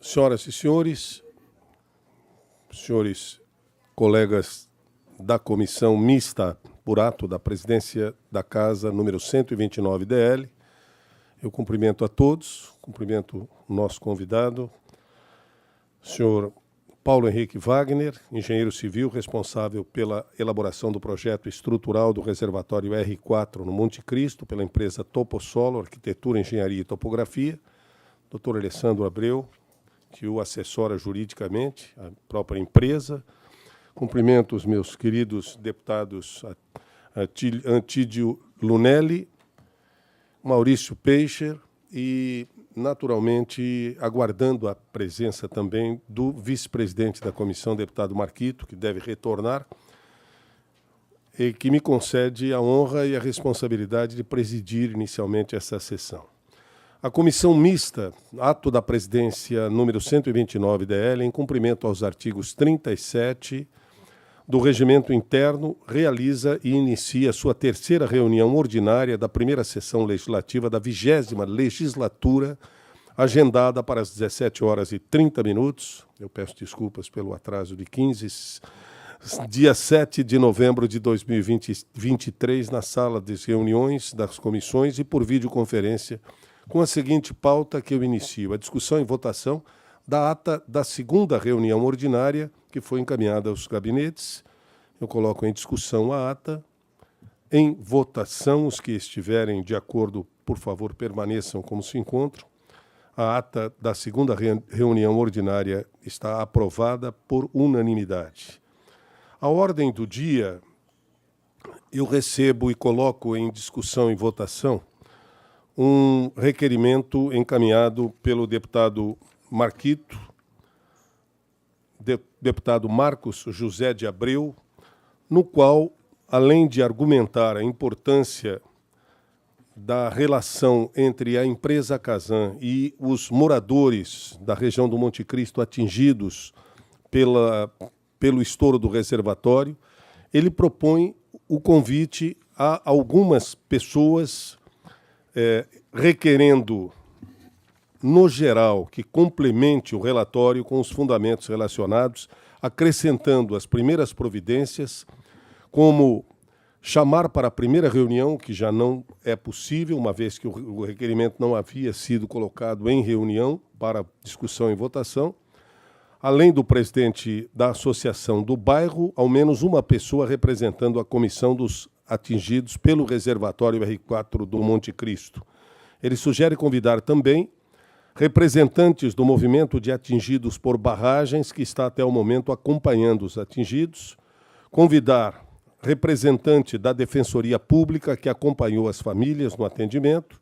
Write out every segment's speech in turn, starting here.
Senhoras e senhores colegas da Comissão Mista por ato da Presidência da Casa, número 129 DL, eu cumprimento a todos, cumprimento o nosso convidado, senhor Paulo Henrique Wagner, engenheiro civil responsável pela elaboração do projeto estrutural do reservatório R4 no Monte Cristo, pela empresa Toposolo, Arquitetura, Engenharia e Topografia, doutor Alessandro Abreu, que o assessora juridicamente, a própria empresa. Cumprimento os meus queridos deputados Antídio Lunelli, Maurício Peixe e, naturalmente, aguardando a presença também do vice-presidente da comissão, deputado Marquito, que deve retornar, e que me concede a honra e a responsabilidade de presidir inicialmente essa sessão. A Comissão Mista, ato da Presidência número 129 DL, em cumprimento aos artigos 37 do Regimento Interno, realiza e inicia sua terceira reunião ordinária da primeira sessão legislativa da 20ª legislatura, agendada para as 17h30. Eu peço desculpas pelo atraso de 15, dia 7 de novembro de 2023, na sala de reuniões das comissões e por videoconferência, com a seguinte pauta que eu inicio: a discussão e votação da ata da segunda reunião ordinária, que foi encaminhada aos gabinetes. Eu coloco em discussão a ata. Em votação, os que estiverem de acordo, por favor, permaneçam como se encontram. A ata da segunda reunião ordinária está aprovada por unanimidade. A ordem do dia, eu recebo e coloco em discussão e votação um requerimento encaminhado pelo deputado Marquito, deputado Marcos José de Abreu, no qual, além de argumentar a importância da relação entre a empresa Casan e os moradores da região do Monte Cristo atingidos pelo estouro do reservatório, ele propõe o convite a algumas pessoas requerendo, no geral, que complemente o relatório com os fundamentos relacionados, acrescentando as primeiras providências, como chamar para a primeira reunião, que já não é possível, uma vez que o requerimento não havia sido colocado em reunião para discussão e votação, além do presidente da associação do bairro, ao menos uma pessoa representando a comissão dos atingidos pelo reservatório R4 do Monte Cristo. Ele sugere convidar também representantes do movimento de atingidos por barragens, que está até o momento acompanhando os atingidos, convidar representante da Defensoria Pública, que acompanhou as famílias no atendimento,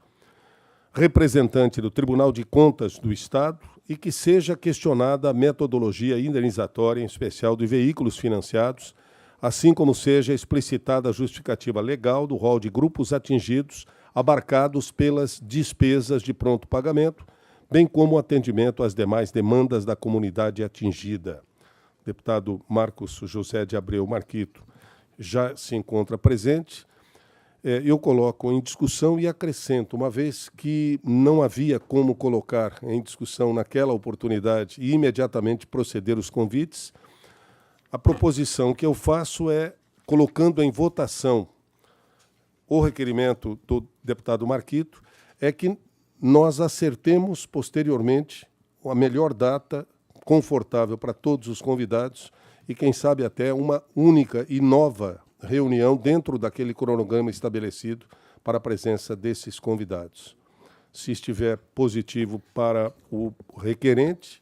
representante do Tribunal de Contas do Estado, e que seja questionada a metodologia indenizatória, em especial de veículos financiados, assim como seja explicitada a justificativa legal do rol de grupos atingidos abarcados pelas despesas de pronto pagamento, bem como o atendimento às demais demandas da comunidade atingida. O deputado Marcos José de Abreu Marquito já se encontra presente. Eu coloco em discussão e acrescento, uma vez que não havia como colocar em discussão naquela oportunidade e imediatamente proceder os convites, a proposição que eu faço é, colocando em votação o requerimento do deputado Marquito, é que nós acertemos posteriormente a melhor data confortável para todos os convidados e, quem sabe, até uma única e nova reunião dentro daquele cronograma estabelecido para a presença desses convidados. Se estiver positivo para o requerente,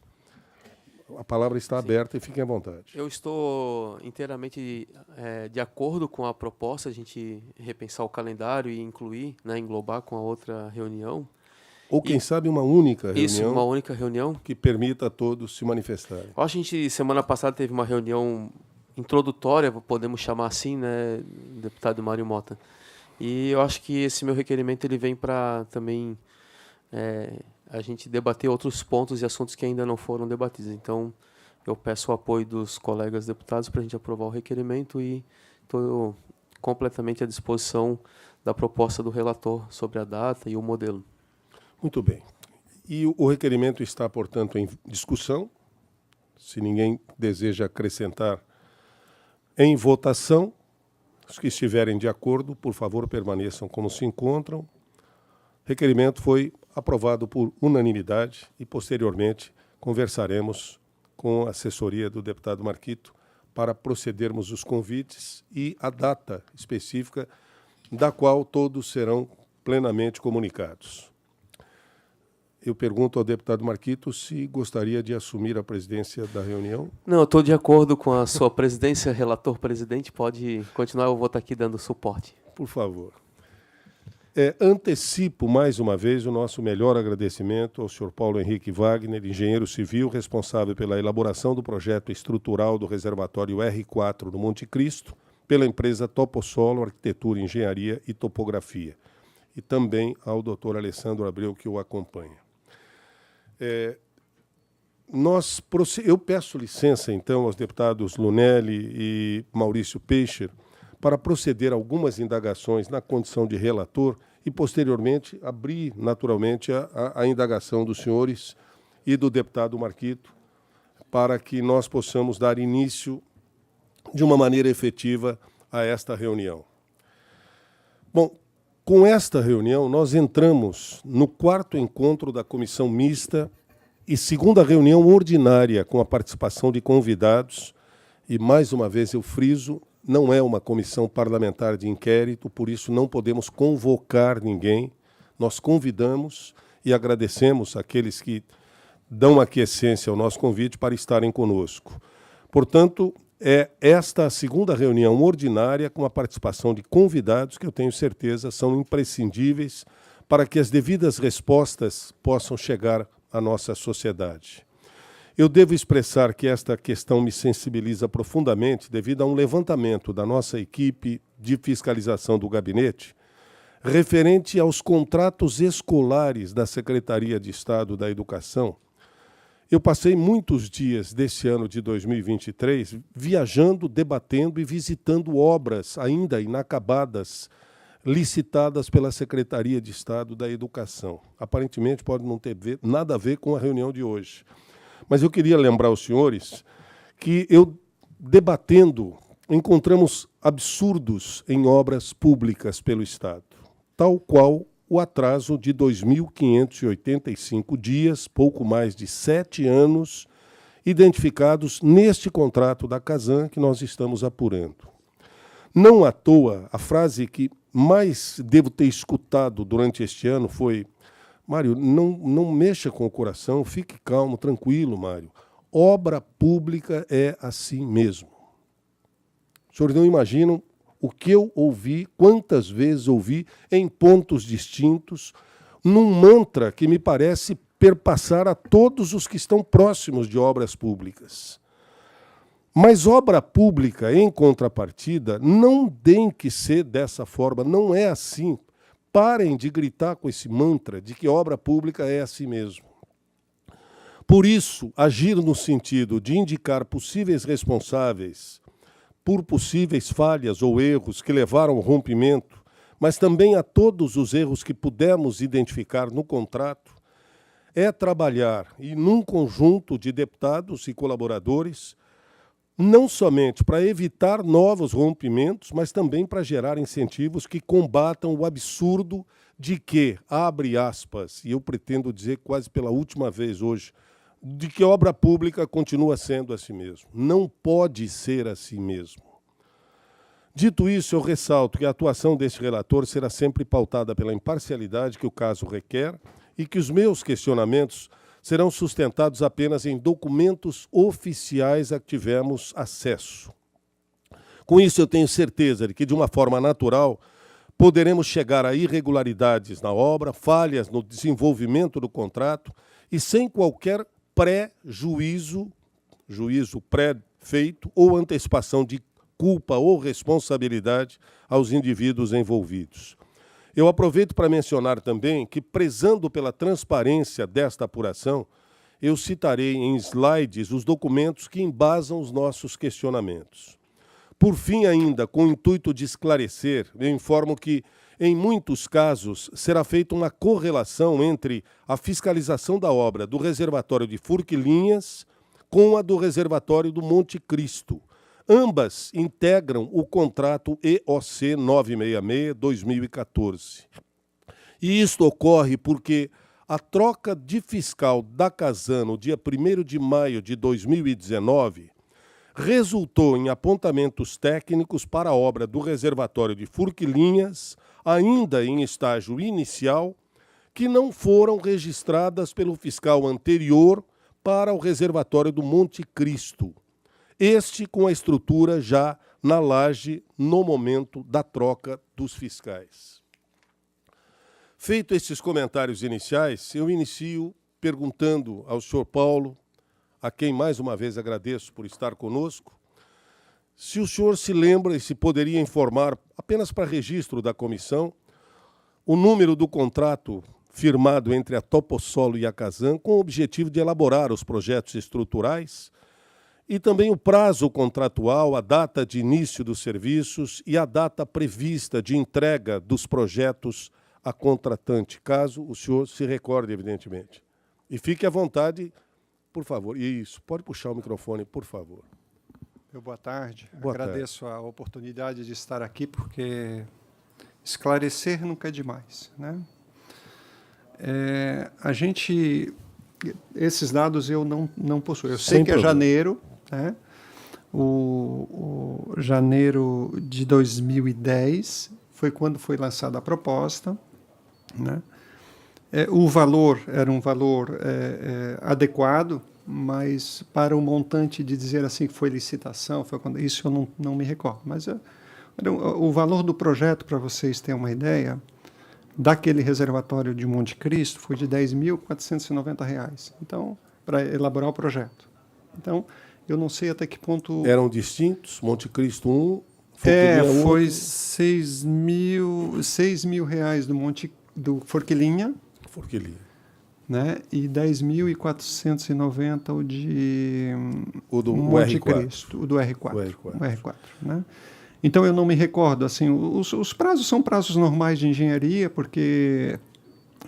a palavra está aberta e fiquem à vontade. Eu estou inteiramente de acordo com a proposta, a gente repensar o calendário e incluir, englobar com a outra reunião. Ou, quem sabe, uma única reunião. Isso, uma única reunião. Que permita a todos se manifestarem. Eu acho que a gente, semana passada, teve uma reunião introdutória, podemos chamar assim, né, deputado Mário Mota. E eu acho que esse meu requerimento ele vem para também a gente debater outros pontos e assuntos que ainda não foram debatidos. Então, eu peço o apoio dos colegas deputados para a gente aprovar o requerimento e estou completamente à disposição da proposta do relator sobre a data e o modelo. Muito bem. E o requerimento está, portanto, em discussão. Se ninguém deseja acrescentar, em votação. Os que estiverem de acordo, por favor, permaneçam como se encontram. O requerimento foi aprovado por unanimidade e, posteriormente, conversaremos com a assessoria do deputado Marquito para procedermos os convites e a data específica da qual todos serão plenamente comunicados. Eu pergunto ao deputado Marquito se gostaria de assumir a presidência da reunião. Não, eu estou de acordo com a sua presidência, relator-presidente, pode continuar, eu vou estar aqui dando suporte. Por favor. Antecipo mais uma vez o nosso melhor agradecimento ao senhor Paulo Henrique Wagner, engenheiro civil responsável pela elaboração do projeto estrutural do reservatório R4 do Monte Cristo, pela empresa Toposolo, Arquitetura, Engenharia e Topografia, e também ao doutor Alessandro Abreu, que o acompanha. Eu peço licença, então, aos deputados Lunelli e Maurício Peixe para proceder a algumas indagações na condição de relator e, posteriormente, abrir, naturalmente, a indagação dos senhores e do deputado Marquito para que nós possamos dar início de uma maneira efetiva a esta reunião. Bom, com esta reunião, nós entramos no 4º encontro da comissão mista e 2ª reunião ordinária com a participação de convidados. E, mais uma vez, eu friso, não é uma comissão parlamentar de inquérito, por isso não podemos convocar ninguém. Nós convidamos e agradecemos aqueles que dão aquiescência ao nosso convite para estarem conosco. Portanto, é esta a 2ª reunião ordinária com a participação de convidados que eu tenho certeza são imprescindíveis para que as devidas respostas possam chegar à nossa sociedade. Eu devo expressar que esta questão me sensibiliza profundamente devido a um levantamento da nossa equipe de fiscalização do gabinete referente aos contratos escolares da Secretaria de Estado da Educação. Eu passei muitos dias desse ano de 2023 viajando, debatendo e visitando obras ainda inacabadas, licitadas pela Secretaria de Estado da Educação. Aparentemente pode não ter nada a ver com a reunião de hoje. Mas eu queria lembrar aos senhores que debatendo, encontramos absurdos em obras públicas pelo Estado, tal qual o atraso de 2.585 dias, pouco mais de 7 anos, identificados neste contrato da Casan que nós estamos apurando. Não à toa, a frase que mais devo ter escutado durante este ano foi: Mário, não mexa com o coração, fique calmo, tranquilo, Mário. Obra pública é assim mesmo. Os senhores não imaginam o que eu ouvi, quantas vezes ouvi, em pontos distintos, num mantra que me parece perpassar a todos os que estão próximos de obras públicas. Mas obra pública, em contrapartida, não tem que ser dessa forma, não é assim. Parem de gritar com esse mantra de que obra pública é assim mesmo. Por isso, agir no sentido de indicar possíveis responsáveis por possíveis falhas ou erros que levaram ao rompimento, mas também a todos os erros que pudemos identificar no contrato, é trabalhar, e num conjunto de deputados e colaboradores, não somente para evitar novos rompimentos, mas também para gerar incentivos que combatam o absurdo de que, abre aspas, e eu pretendo dizer quase pela última vez hoje, de que obra pública continua sendo assim mesmo. Não pode ser assim mesmo. Dito isso, eu ressalto que a atuação deste relator será sempre pautada pela imparcialidade que o caso requer e que os meus questionamentos serão sustentados apenas em documentos oficiais a que tivemos acesso. Com isso, eu tenho certeza de que, de uma forma natural, poderemos chegar a irregularidades na obra, falhas no desenvolvimento do contrato e sem qualquer juízo pré-feito ou antecipação de culpa ou responsabilidade aos indivíduos envolvidos. Eu aproveito para mencionar também que, prezando pela transparência desta apuração, eu citarei em slides os documentos que embasam os nossos questionamentos. Por fim, ainda, com o intuito de esclarecer, eu informo que Em muitos casos, será feita uma correlação entre a fiscalização da obra do reservatório de Forquilinhas com a do reservatório do Monte Cristo. Ambas integram o contrato EOC 966-2014. E isto ocorre porque a troca de fiscal da Casan no dia 1º de maio de 2019 resultou em apontamentos técnicos para a obra do reservatório de Forquilinhas, ainda em estágio inicial, que não foram registradas pelo fiscal anterior para o reservatório do Monte Cristo, este com a estrutura já na laje no momento da troca dos fiscais. Feito esses comentários iniciais, eu inicio perguntando ao senhor Paulo, a quem mais uma vez agradeço por estar conosco, se o senhor se lembra e se poderia informar, apenas para registro da comissão, o número do contrato firmado entre a Toposolo e a Casan com o objetivo de elaborar os projetos estruturais e também o prazo contratual, a data de início dos serviços e a data prevista de entrega dos projetos a contratante, caso o senhor se recorde, evidentemente. E fique à vontade, por favor. Isso, pode puxar o microfone, por favor. Boa tarde. Boa Agradeço a oportunidade de estar aqui, porque esclarecer nunca é demais, né? Esses dados eu não possuo. Eu sei que é janeiro, né? O janeiro de 2010 foi quando foi lançada a proposta, né? O valor era um valor adequado, mas para o montante de dizer assim que foi licitação, isso eu não me recordo. Mas o valor do projeto, para vocês terem uma ideia, daquele reservatório de Monte Cristo foi de R$ 10.490, então, para elaborar o projeto. Então, eu não sei até que ponto... Eram distintos? Monte Cristo 1? Foi R$ 6.000 reais do Forquilinha, né? E 10.490 o do Monte Cristo, o do R4. O R4, né? Então, eu não me recordo. Assim, os prazos são prazos normais de engenharia, porque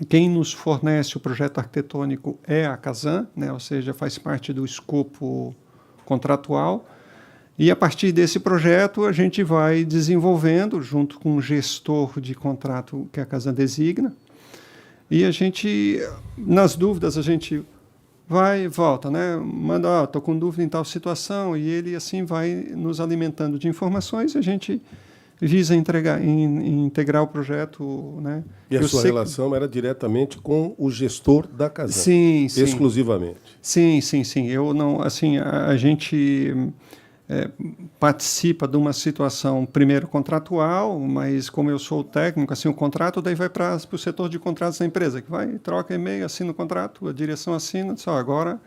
quem nos fornece o projeto arquitetônico é a Casan, né? Ou seja, faz parte do escopo contratual. E, a partir desse projeto, a gente vai desenvolvendo, junto com o gestor de contrato que a Casan designa. E a gente, nas dúvidas, a gente vai e volta, né? Manda, estou com dúvida em tal situação, e ele assim vai nos alimentando de informações e a gente visa integrar o projeto, né? E a sua relação era diretamente com o gestor da Casan? Sim, sim. Exclusivamente? Sim. Eu não, assim, a gente participa de uma situação, primeiro, contratual, mas como eu sou o técnico, assim, o contrato daí vai para o setor de contratos da empresa, que vai, troca e-mail, assina o contrato, a direção assina, só agora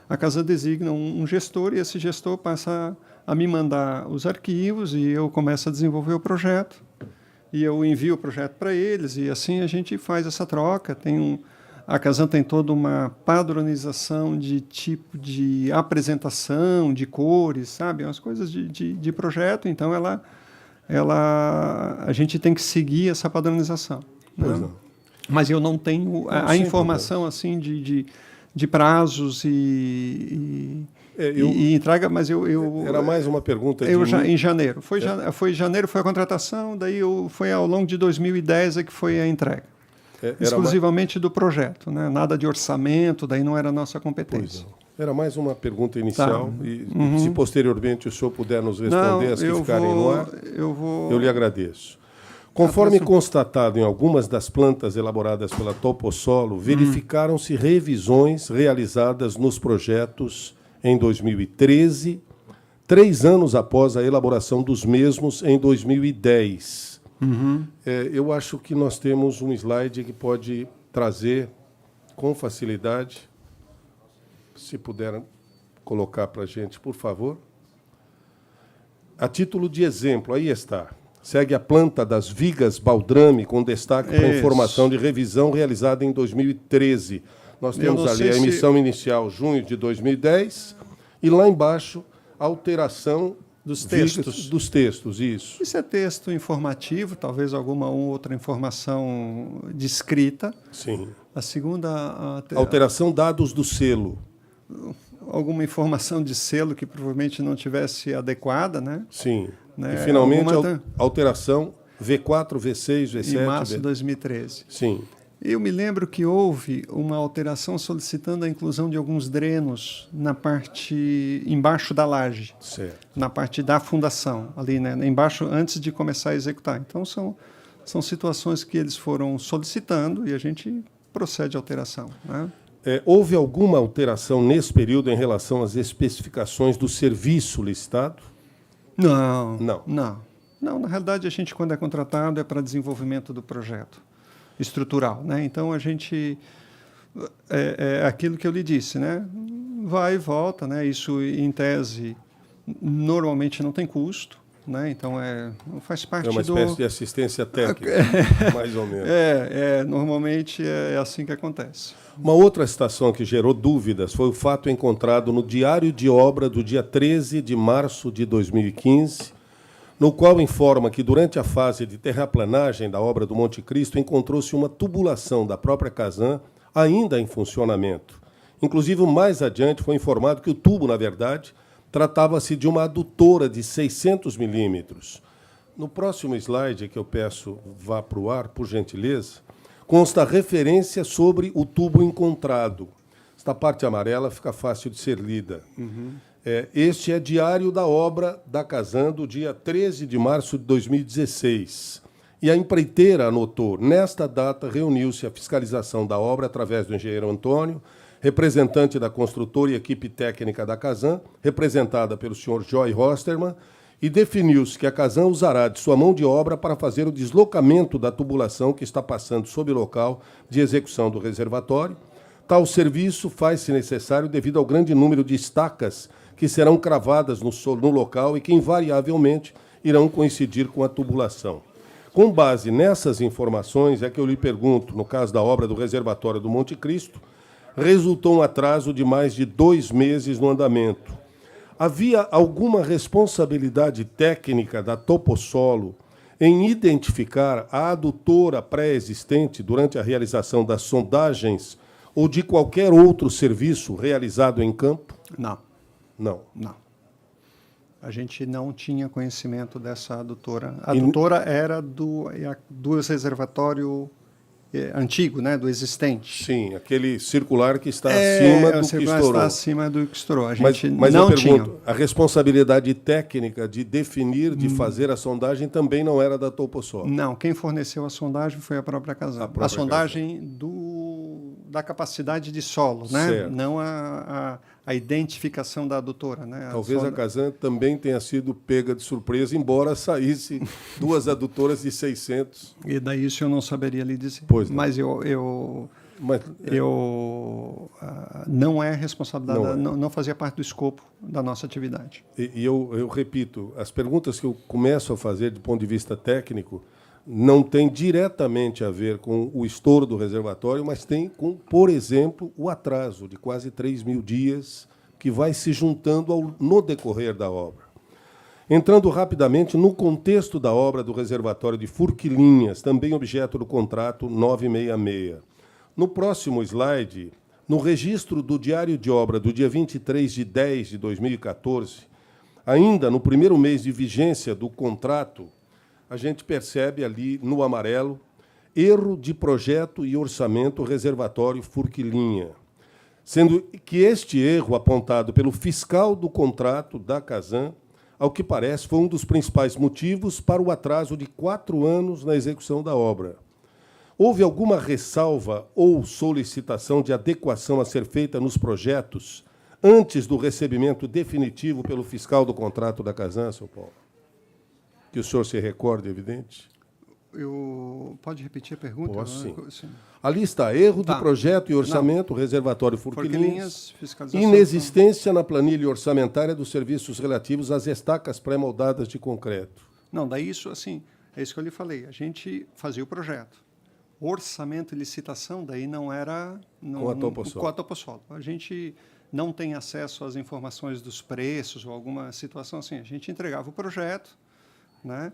a Casan designa um gestor e esse gestor passa a me mandar os arquivos e eu começo a desenvolver o projeto e eu envio o projeto para eles e assim a gente faz essa troca. A Casan tem toda uma padronização de tipo de apresentação, de cores, sabe? Umas coisas de projeto, então a gente tem que seguir essa padronização. Né? Pois não. Mas eu não tenho a informação assim de prazos e entrega, mas Era mais uma pergunta em janeiro. Foi janeiro, foi a contratação, daí foi ao longo de 2010 que foi a entrega. Exclusivamente do projeto, né? Nada de orçamento, daí não era nossa competência. Era mais uma pergunta inicial, e se posteriormente o senhor puder nos responder as que ficarem no ar, eu lhe agradeço. Conforme constatado em algumas das plantas elaboradas pela Toposolo, verificaram-se revisões realizadas nos projetos em 2013, 3 anos após a elaboração dos mesmos em 2010. Eu acho que nós temos um slide que pode trazer com facilidade, se puder colocar para a gente, por favor. A título de exemplo, aí está. Segue a planta das vigas baldrame, com destaque para a informação de revisão realizada em 2013. Nós temos ali a emissão inicial, junho de 2010, e lá embaixo, alteração Dos textos. Dos textos, isso. Isso é texto informativo, talvez alguma outra informação descrita. Sim. A segunda... Alteração dados do selo. Alguma informação de selo que provavelmente não tivesse adequada, né? Sim. Né? E finalmente alteração V4, V6, V7. Em março de 2013. Sim. Eu me lembro que houve uma alteração solicitando a inclusão de alguns drenos na parte embaixo da laje, certo. Na parte da fundação, ali, né, embaixo, antes de começar a executar. Então, são situações que eles foram solicitando e a gente procede à alteração, né? Houve alguma alteração nesse período em relação às especificações do serviço licitado? Não. Na realidade, a gente, quando é contratado, é para desenvolvimento do projeto estrutural, né? Então a gente é aquilo que eu lhe disse, né? Vai e volta, né? Isso em tese normalmente não tem custo, né? Então faz parte é uma espécie de assistência técnica, mais ou menos. Normalmente é assim que acontece. Uma outra situação que gerou dúvidas foi o fato encontrado no diário de obra do dia 13 de março de 2015, no qual informa que durante a fase de terraplanagem da obra do Monte Cristo encontrou-se uma tubulação da própria Casan ainda em funcionamento. Inclusive, mais adiante foi informado que o tubo, na verdade, tratava-se de uma adutora de 600 milímetros. No próximo slide, que eu peço vá para o ar, por gentileza, consta referência sobre o tubo encontrado. Esta parte amarela fica fácil de ser lida. Este é diário da obra da Casan do dia 13 de março de 2016. E a empreiteira anotou: nesta data reuniu-se a fiscalização da obra através do engenheiro Antônio, representante da construtora e equipe técnica da Casan, representada pelo senhor Joy Rosterman, e definiu-se que a Casan usará de sua mão de obra para fazer o deslocamento da tubulação que está passando sob o local de execução do reservatório. Tal serviço faz-se necessário devido ao grande número de estacas que serão cravadas no local e que, invariavelmente, irão coincidir com a tubulação. Com base nessas informações, é que eu lhe pergunto, no caso da obra do reservatório do Monte Cristo, resultou um atraso de mais de 2 meses no andamento. Havia alguma responsabilidade técnica da Toposolo em identificar a adutora pré-existente durante a realização das sondagens ou de qualquer outro serviço realizado em campo? Não. A gente não tinha conhecimento dessa adutora. A adutora era do reservatório antigo, né, do existente. Sim, aquele circular que está acima do que estourou. Está acima do que estourou. A gente mas não eu pergunto, tinha. a responsabilidade técnica de definir, de fazer a sondagem também não era da Toposolo? Não, quem forneceu a sondagem foi a própria Casan. A sondagem da capacidade de solo, né? Certo. Não a identificação da adutora, né? Talvez a Casan também tenha sido pega de surpresa, embora saísse 2 adutoras de 600. E daí isso eu não saberia lhe dizer. Pois não. Mas não é responsabilidade, não fazia parte do escopo da nossa atividade. E eu repito, as perguntas que eu começo a fazer do ponto de vista técnico não têm diretamente a ver com o estouro do reservatório, mas tem com, por exemplo, o atraso de quase 3.000 dias que vai se juntando no decorrer da obra. Entrando rapidamente no contexto da obra do reservatório de Forquilinhas, também objeto do contrato 966. No próximo slide, no registro do diário de obra do dia 23 de 10 de 2014, ainda no primeiro mês de vigência do contrato, a gente percebe ali no amarelo erro de projeto e orçamento reservatório Forquilinha, sendo que este erro apontado pelo fiscal do contrato da Casan, ao que parece, foi um dos principais motivos para o atraso de 4 anos na execução da obra. Houve alguma ressalva ou solicitação de adequação a ser feita nos projetos antes do recebimento definitivo pelo fiscal do contrato da Casan, São Paulo? Que o senhor se recorde, evidente? Pode repetir a pergunta? Posso, sim. Ali está, erro de projeto e orçamento, reservatório Forquilinhas, inexistência na planilha orçamentária dos serviços relativos às estacas pré-moldadas de concreto. Não, daí isso, assim, é isso que eu lhe falei. A gente fazia o projeto. Orçamento e licitação, daí não era com a Toposolo. Com a Toposolo. A gente não tem acesso às informações dos preços ou alguma situação assim. A gente entregava o projeto, né?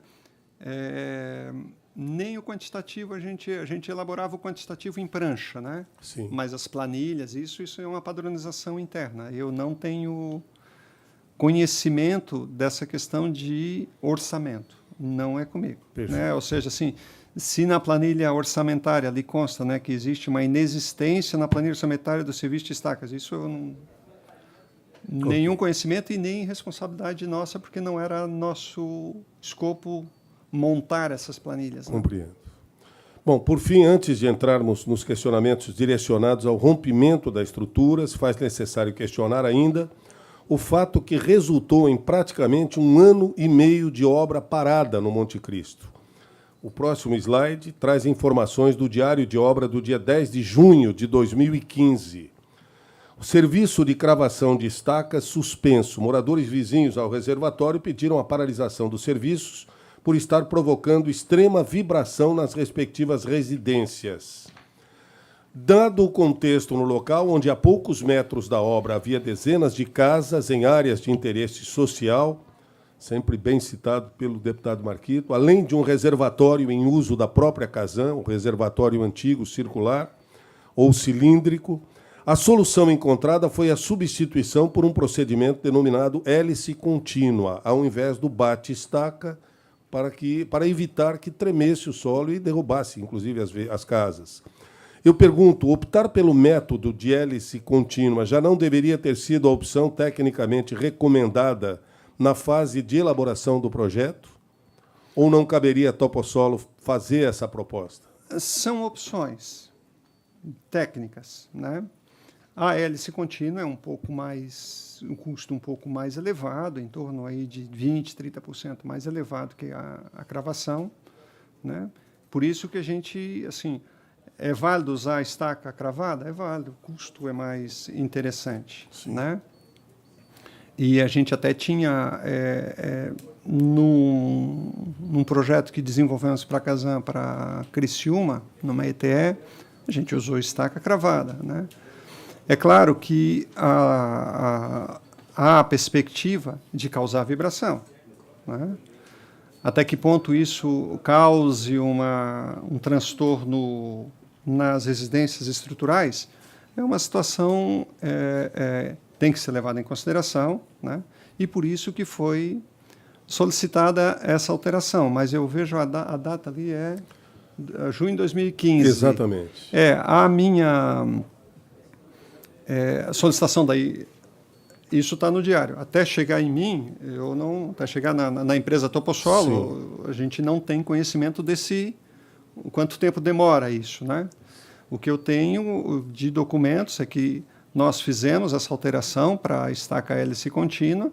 Nem o quantitativo, a gente elaborava o quantitativo em prancha, né? Sim. Mas as planilhas, isso é uma padronização interna. Eu não tenho conhecimento dessa questão de orçamento. Não é comigo. Né? Ou seja, assim, se na planilha orçamentária ali consta, né, que existe uma inexistência na planilha orçamentária do serviço de estacas, isso eu não... Nenhum conhecimento e nem responsabilidade nossa, porque não era nosso escopo montar essas planilhas. Né? Compreendo. Bom, por fim, antes de entrarmos nos questionamentos direcionados ao rompimento da estrutura, se faz necessário questionar ainda o fato que resultou em praticamente 1 ano e meio de obra parada no Monte Cristo. O próximo slide traz informações do diário de obra do dia 10 de junho de 2015. O serviço de cravação de estacas suspenso. Moradores vizinhos ao reservatório pediram a paralisação dos serviços por estar provocando extrema vibração nas respectivas residências. Dado o contexto no local, onde a poucos metros da obra havia dezenas de casas em áreas de interesse social, sempre bem citado pelo deputado Marquito, além de um reservatório em uso da própria Casan, um reservatório antigo circular ou cilíndrico, a solução encontrada foi a substituição por um procedimento denominado hélice contínua, ao invés do bate-estaca, para evitar que tremesse o solo e derrubasse, inclusive, as casas. Eu pergunto, optar pelo método de hélice contínua já não deveria ter sido a opção tecnicamente recomendada na fase de elaboração do projeto? Ou não caberia a Toposolo fazer essa proposta? São opções técnicas, né? A hélice contínua é um custo um pouco mais elevado, em torno aí de 20%, 30% mais elevado que a cravação, né? Por isso que a gente, assim, é válido usar a estaca cravada? É válido, o custo é mais interessante, né? E a gente até tinha, num projeto que desenvolvemos para a Casan, para Criciúma, numa ETE, a gente usou estaca cravada, né? É claro que há a perspectiva de causar vibração, né? Até que ponto isso cause um transtorno nas residências estruturais é uma situação tem que ser levada em consideração, né? E por isso que foi solicitada essa alteração. Mas eu vejo a data ali junho de 2015. Exatamente. A minha solicitação daí, isso está no diário. Até chegar em mim, até chegar na empresa Toposolo, a gente não tem conhecimento quanto tempo demora isso, né? O que eu tenho de documentos é que nós fizemos essa alteração para a estaca hélice contínua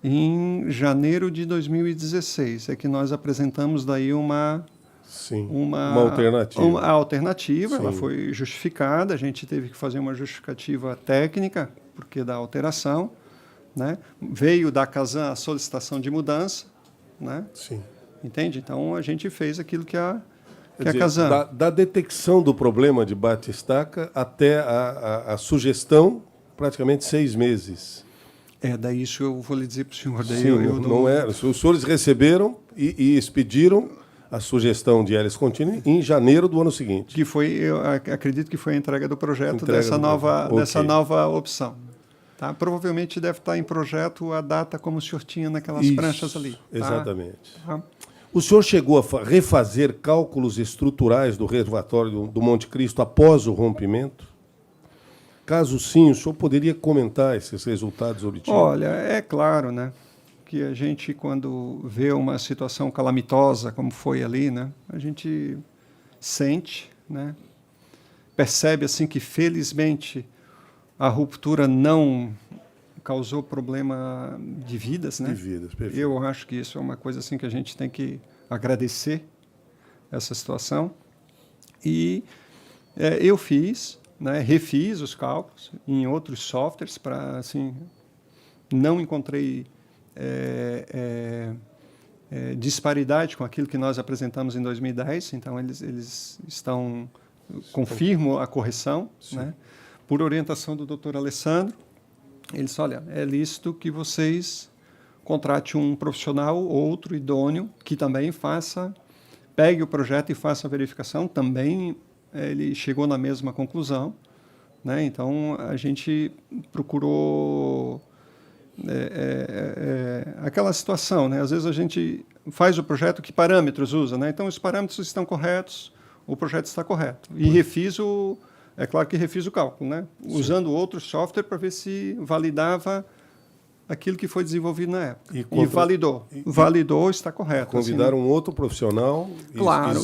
em janeiro de 2016. É que nós apresentamos daí uma alternativa. A alternativa, ela foi justificada, a gente teve que fazer uma justificativa técnica, porque da alteração, né? Veio da Casan a solicitação de mudança, né? Sim. Entende? Então, a gente fez aquilo que a dizer, Casan... Da detecção do problema de bate-estaca até a sugestão, praticamente 6 meses. Daí isso eu vou lhe dizer para o senhor. Daí Sim, eu não era. Os senhores receberam e expediram a sugestão de hélice contínua em janeiro do ano seguinte. Que foi, eu acredito que foi a entrega do projeto dessa nova opção. Tá? Provavelmente deve estar em projeto a data como o senhor tinha naquelas pranchas ali. Tá? Exatamente. Tá? O senhor chegou a refazer cálculos estruturais do reservatório do Monte Cristo após o rompimento? Caso sim, o senhor poderia comentar esses resultados obtidos? Olha, é claro, né, que a gente, quando vê uma situação calamitosa como foi ali, né, a gente sente, né, percebe assim que felizmente a ruptura não causou problema de vidas, né? De vidas, perfeito. Eu acho que isso é uma coisa assim que a gente tem que agradecer essa situação. E eu fiz, né, refiz os cálculos em outros softwares para, assim, não encontrei disparidade com aquilo que nós apresentamos em 2010. Então eles confirmam a correção, né? Por orientação do Dr. Alessandro, Ele disse, olha, é lícito que vocês contrate um profissional, outro idôneo, que também pegue o projeto e faça a verificação. Também ele chegou na mesma conclusão, né? Então, a gente procurou aquela situação, né? Às vezes a gente faz o projeto, que parâmetros usa, né? Então, os parâmetros estão corretos, o projeto está correto. E é claro que refiz o cálculo, né? Usando outro software para ver se validava aquilo que foi desenvolvido na época. E validou. Validou, está correto. Convidaram um outro profissional, claro,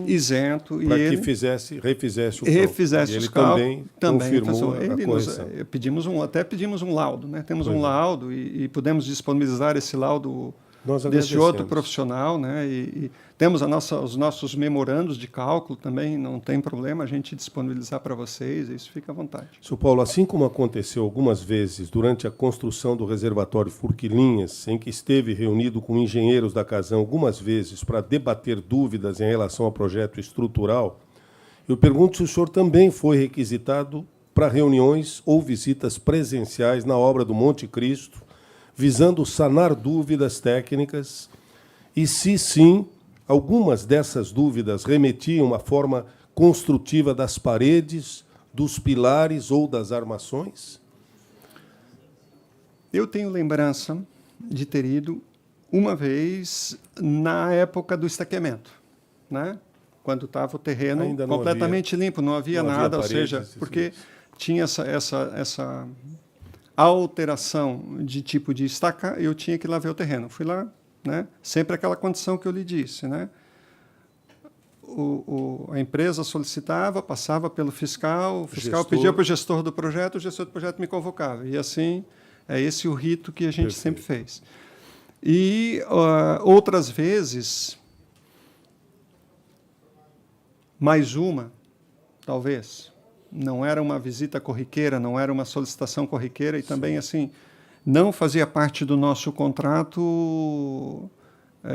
isento para que refizesse o cálculo. Refizesse os cálculos. Também confirmou a correção. Até pedimos um laudo, né? Temos um laudo e pudemos disponibilizar esse laudo desse outro profissional, né? E temos os nossos memorandos de cálculo também, não tem problema a gente disponibilizar para vocês, isso fica à vontade. Sr. Paulo, assim como aconteceu algumas vezes durante a construção do reservatório Forquilinhas, em que esteve reunido com engenheiros da Casan algumas vezes para debater dúvidas em relação ao projeto estrutural, eu pergunto se o senhor também foi requisitado para reuniões ou visitas presenciais na obra do Monte Cristo, visando sanar dúvidas técnicas, e se sim, algumas dessas dúvidas remetiam à forma construtiva das paredes, dos pilares ou das armações? Eu tenho lembrança de ter ido uma vez na época do estaqueamento, né? Quando estava o terreno completamente limpo, não havia nada, ou seja, porque tinha essa alteração de tipo de estaca, eu tinha que ir lá ver o terreno. Fui lá, né? Sempre aquela condição que eu lhe disse, né? A empresa solicitava, passava pelo fiscal, o fiscal pedia para o gestor do projeto me convocava. E assim, é esse o rito que a gente sempre fez. E outras vezes, mais uma, talvez, não era uma visita corriqueira, não era uma solicitação corriqueira e também assim não fazia parte do nosso contrato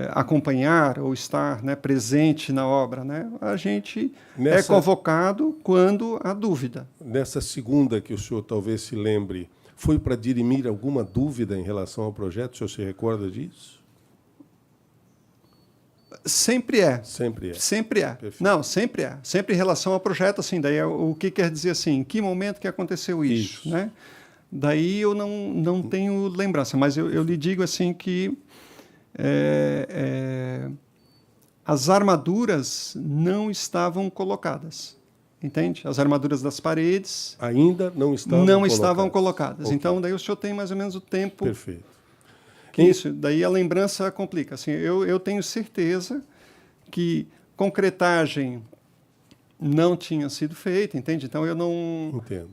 acompanhar ou estar, né, presente na obra, né? A gente é convocado quando há dúvida. Nessa segunda que o senhor talvez se lembre, foi para dirimir alguma dúvida em relação ao projeto? O senhor se recorda disso? Sempre é. Sempre é. Sempre é. Perfeito. Não, sempre é. Sempre em relação ao projeto, assim, daí o que quer dizer assim, em que momento que aconteceu isso, né? Daí eu não tenho lembrança, mas eu lhe digo assim que as armaduras não estavam colocadas, entende? As armaduras das paredes ainda não estavam colocadas. Okay. Então daí o senhor tem mais ou menos o tempo. Perfeito. Isso, daí a lembrança complica. Assim, eu tenho certeza que concretagem não tinha sido feita, entende? Então eu não... Entendo.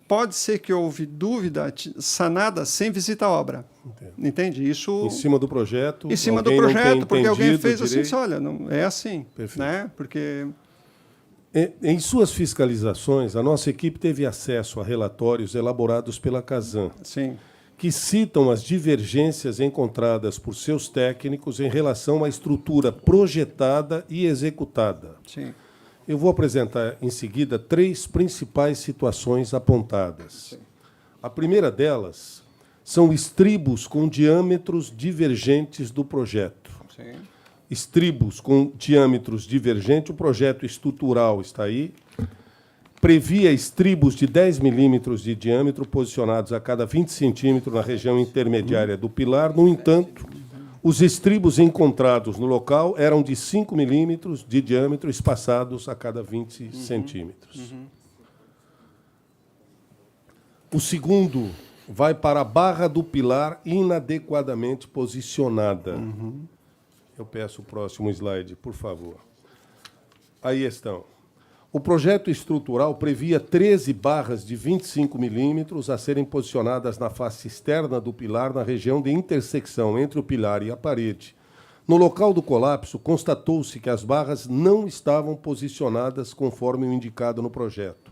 Pode ser que houve dúvida sanada sem visita à obra. Entendo. Entende? Isso... Em cima do projeto? Em cima do projeto, porque alguém fez assim, olha, não, é assim. Perfeito. Né? Porque... Em suas fiscalizações, a nossa equipe teve acesso a relatórios elaborados pela Casan. Sim. Que citam as divergências encontradas por seus técnicos em relação à estrutura projetada e executada. Sim. Eu vou apresentar em seguida 3 principais situações apontadas. Sim. A primeira delas são estribos com diâmetros divergentes do projeto. Sim. Estribos com diâmetros divergentes, o projeto estrutural está aí. Previa estribos de 10 milímetros de diâmetro posicionados a cada 20 centímetros na região intermediária do pilar. No entanto, os estribos encontrados no local eram de 5 milímetros de diâmetro espaçados a cada 20 centímetros. O segundo vai para a barra do pilar inadequadamente posicionada. Eu peço o próximo slide, por favor. Aí estão. O projeto estrutural previa 13 barras de 25 milímetros a serem posicionadas na face externa do pilar, na região de intersecção entre o pilar e a parede. No local do colapso, constatou-se que as barras não estavam posicionadas conforme o indicado no projeto.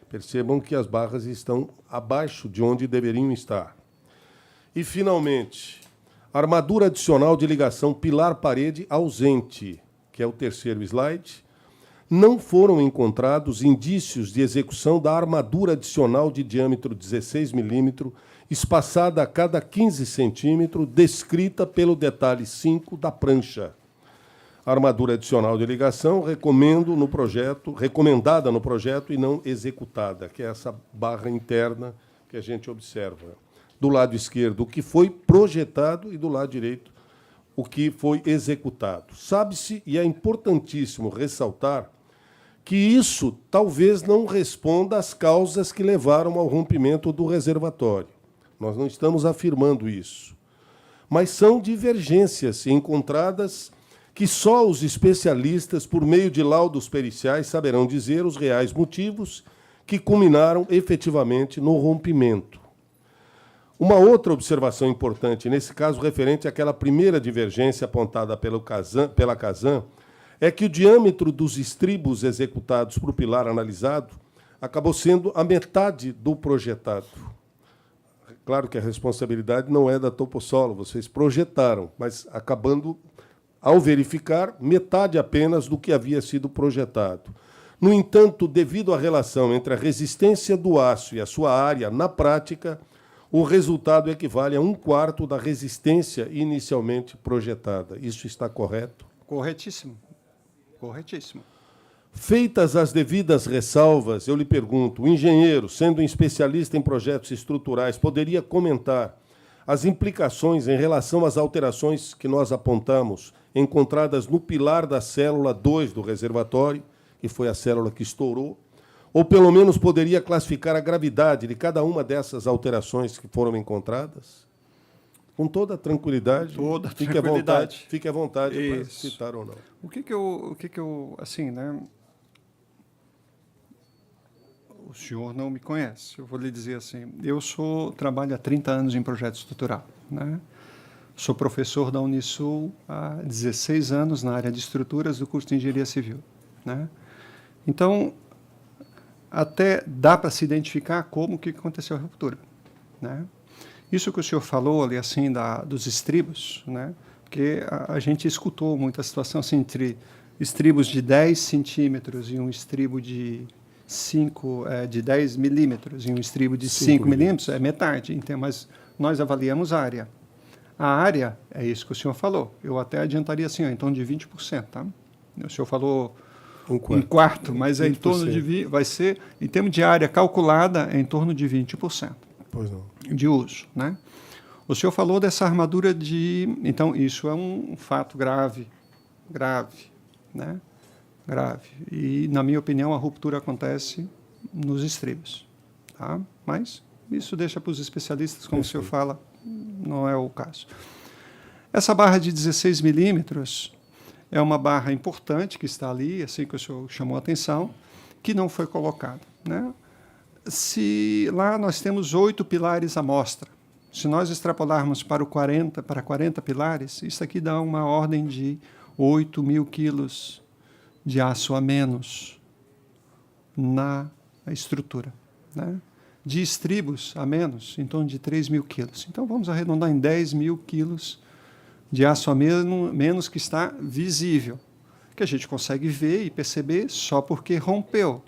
Percebam que as barras estão abaixo de onde deveriam estar. E, finalmente, armadura adicional de ligação pilar-parede ausente, que é o terceiro slide. Não foram encontrados indícios de execução da armadura adicional de diâmetro 16 milímetros espaçada a cada 15 centímetros, descrita pelo detalhe 5 da prancha. A armadura adicional de ligação recomendada no projeto e não executada, que é essa barra interna que a gente observa. Do lado esquerdo, o que foi projetado, e do lado direito, o que foi executado. Sabe-se, e é importantíssimo ressaltar, que isso talvez não responda às causas que levaram ao rompimento do reservatório. Nós não estamos afirmando isso. Mas são divergências encontradas que só os especialistas, por meio de laudos periciais, saberão dizer os reais motivos que culminaram efetivamente no rompimento. Uma outra observação importante, nesse caso referente àquela primeira divergência apontada pela Casan, é que o diâmetro dos estribos executados para o pilar analisado acabou sendo a metade do projetado. Claro que a responsabilidade não é da Toposolo, vocês projetaram, mas acabando, ao verificar, metade apenas do que havia sido projetado. No entanto, devido à relação entre a resistência do aço e a sua área, na prática, o resultado equivale a 1/4 da resistência inicialmente projetada. Isso está correto? Corretíssimo. Corretíssimo. Feitas as devidas ressalvas, eu lhe pergunto, o engenheiro, sendo um especialista em projetos estruturais, poderia comentar as implicações em relação às alterações que nós apontamos, encontradas no pilar da célula 2 do reservatório, que foi a célula que estourou, ou pelo menos poderia classificar a gravidade de cada uma dessas alterações que foram encontradas? Com toda a tranquilidade. Fique à vontade para citar ou não. O que eu assim, né? O senhor não me conhece. Eu vou lhe dizer assim, trabalho há 30 anos em projeto estrutural, né? Sou professor da Unisul há 16 anos na área de estruturas do curso de Engenharia Civil, né? Então, até dá para se identificar como que aconteceu a ruptura, né? Isso que o senhor falou ali, assim, dos estribos, né? Porque a gente escutou muita situação assim, entre estribos de 10 centímetros e um estribo de 10 milímetros e um estribo de 5 milímetros, é metade. Então, mas nós avaliamos a área. A área, é isso que o senhor falou. Eu até adiantaria assim, em torno de 20%. Tá? O senhor falou um quarto, mas é em torno de... Vai ser, em termos de área calculada, é em torno de 20%. Pois não. De uso, né? O senhor falou dessa armadura de... Então, isso é um fato grave, né? Grave. E, na minha opinião, a ruptura acontece nos estribos. Tá? Mas isso deixa para os especialistas, como o senhor fala, não é o caso. Essa barra de 16 milímetros é uma barra importante que está ali, assim que o senhor chamou a atenção, que não foi colocada, né? Se lá nós temos 8 pilares à mostra, se nós extrapolarmos para 40 pilares, isso aqui dá uma ordem de 8.000 quilos de aço a menos na estrutura, né? De estribos a menos, em torno de 3.000 quilos. Então, vamos arredondar em 10.000 quilos de aço a menos que está visível, que a gente consegue ver e perceber só porque rompeu.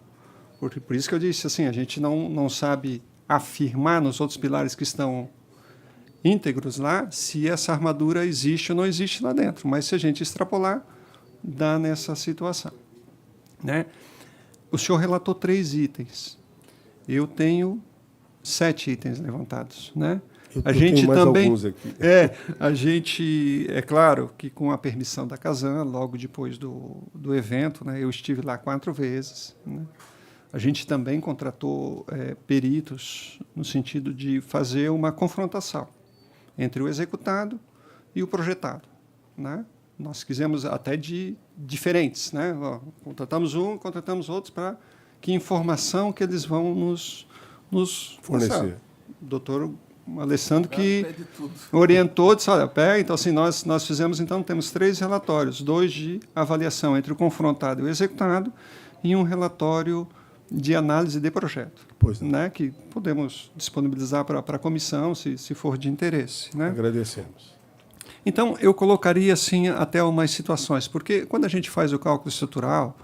Por isso que eu disse assim, a gente não sabe afirmar nos outros pilares que estão íntegros lá se essa armadura existe ou não existe lá dentro. Mas se a gente extrapolar, dá nessa situação, né? O senhor relatou 3 itens. Eu tenho 7 itens levantados, né? A gente mais também, alguns aqui. A gente, é claro que com a permissão da Casan, logo depois do evento, né, eu estive lá 4 vezes, né? A gente também contratou peritos no sentido de fazer uma confrontação entre o executado e o projetado, né? Nós quisemos até de diferentes, né? Contratamos contratamos outros para que informação que eles vão nos fornecer. O doutor Alessandro que orientou, disse, olha, pega, então assim, nós fizemos, então, temos 3 relatórios, 2 de avaliação entre o confrontado e o executado e um relatório de análise de projeto, né, que podemos disponibilizar para a comissão, se for de interesse, né? Agradecemos. Então, eu colocaria assim até umas situações, porque quando a gente faz o cálculo estrutural,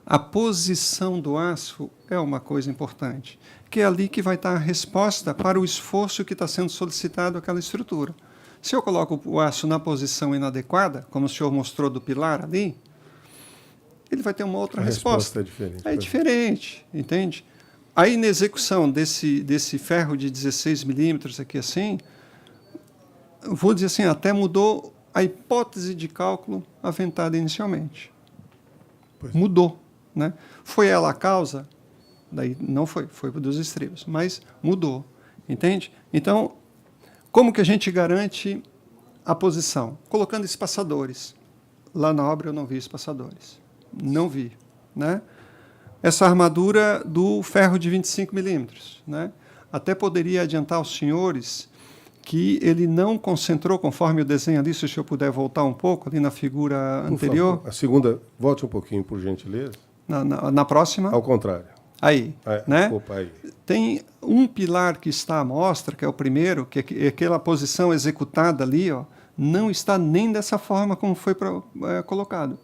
a posição do aço é uma coisa importante. porque é ali que vai estar a resposta para o esforço que está sendo solicitado àquela estrutura. Se eu coloco o aço na posição inadequada, como o senhor mostrou do pilar ali, ele vai ter uma outra resposta. É diferente. É diferente, entende? Aí, na execução desse ferro de 16 milímetros aqui assim, vou dizer assim, até mudou a hipótese de cálculo aventada inicialmente. Mudou, né? Foi ela a causa? Daí não foi dos estribos, mas mudou, entende? Então, como que a gente garante a posição? Colocando espaçadores. Lá na obra eu não vi espaçadores. Não vi, né? Essa armadura do ferro de 25 milímetros, né? Até poderia adiantar aos senhores que ele não concentrou, conforme o desenho ali, se o senhor puder voltar um pouco, ali na figura anterior. Favor. A segunda, volte um pouquinho, por gentileza. Na próxima. Ao contrário. Aí, né? Opa, aí. Tem um pilar que está à mostra, que é o primeiro, que é aquela posição executada ali, ó, não está nem dessa forma como foi colocado.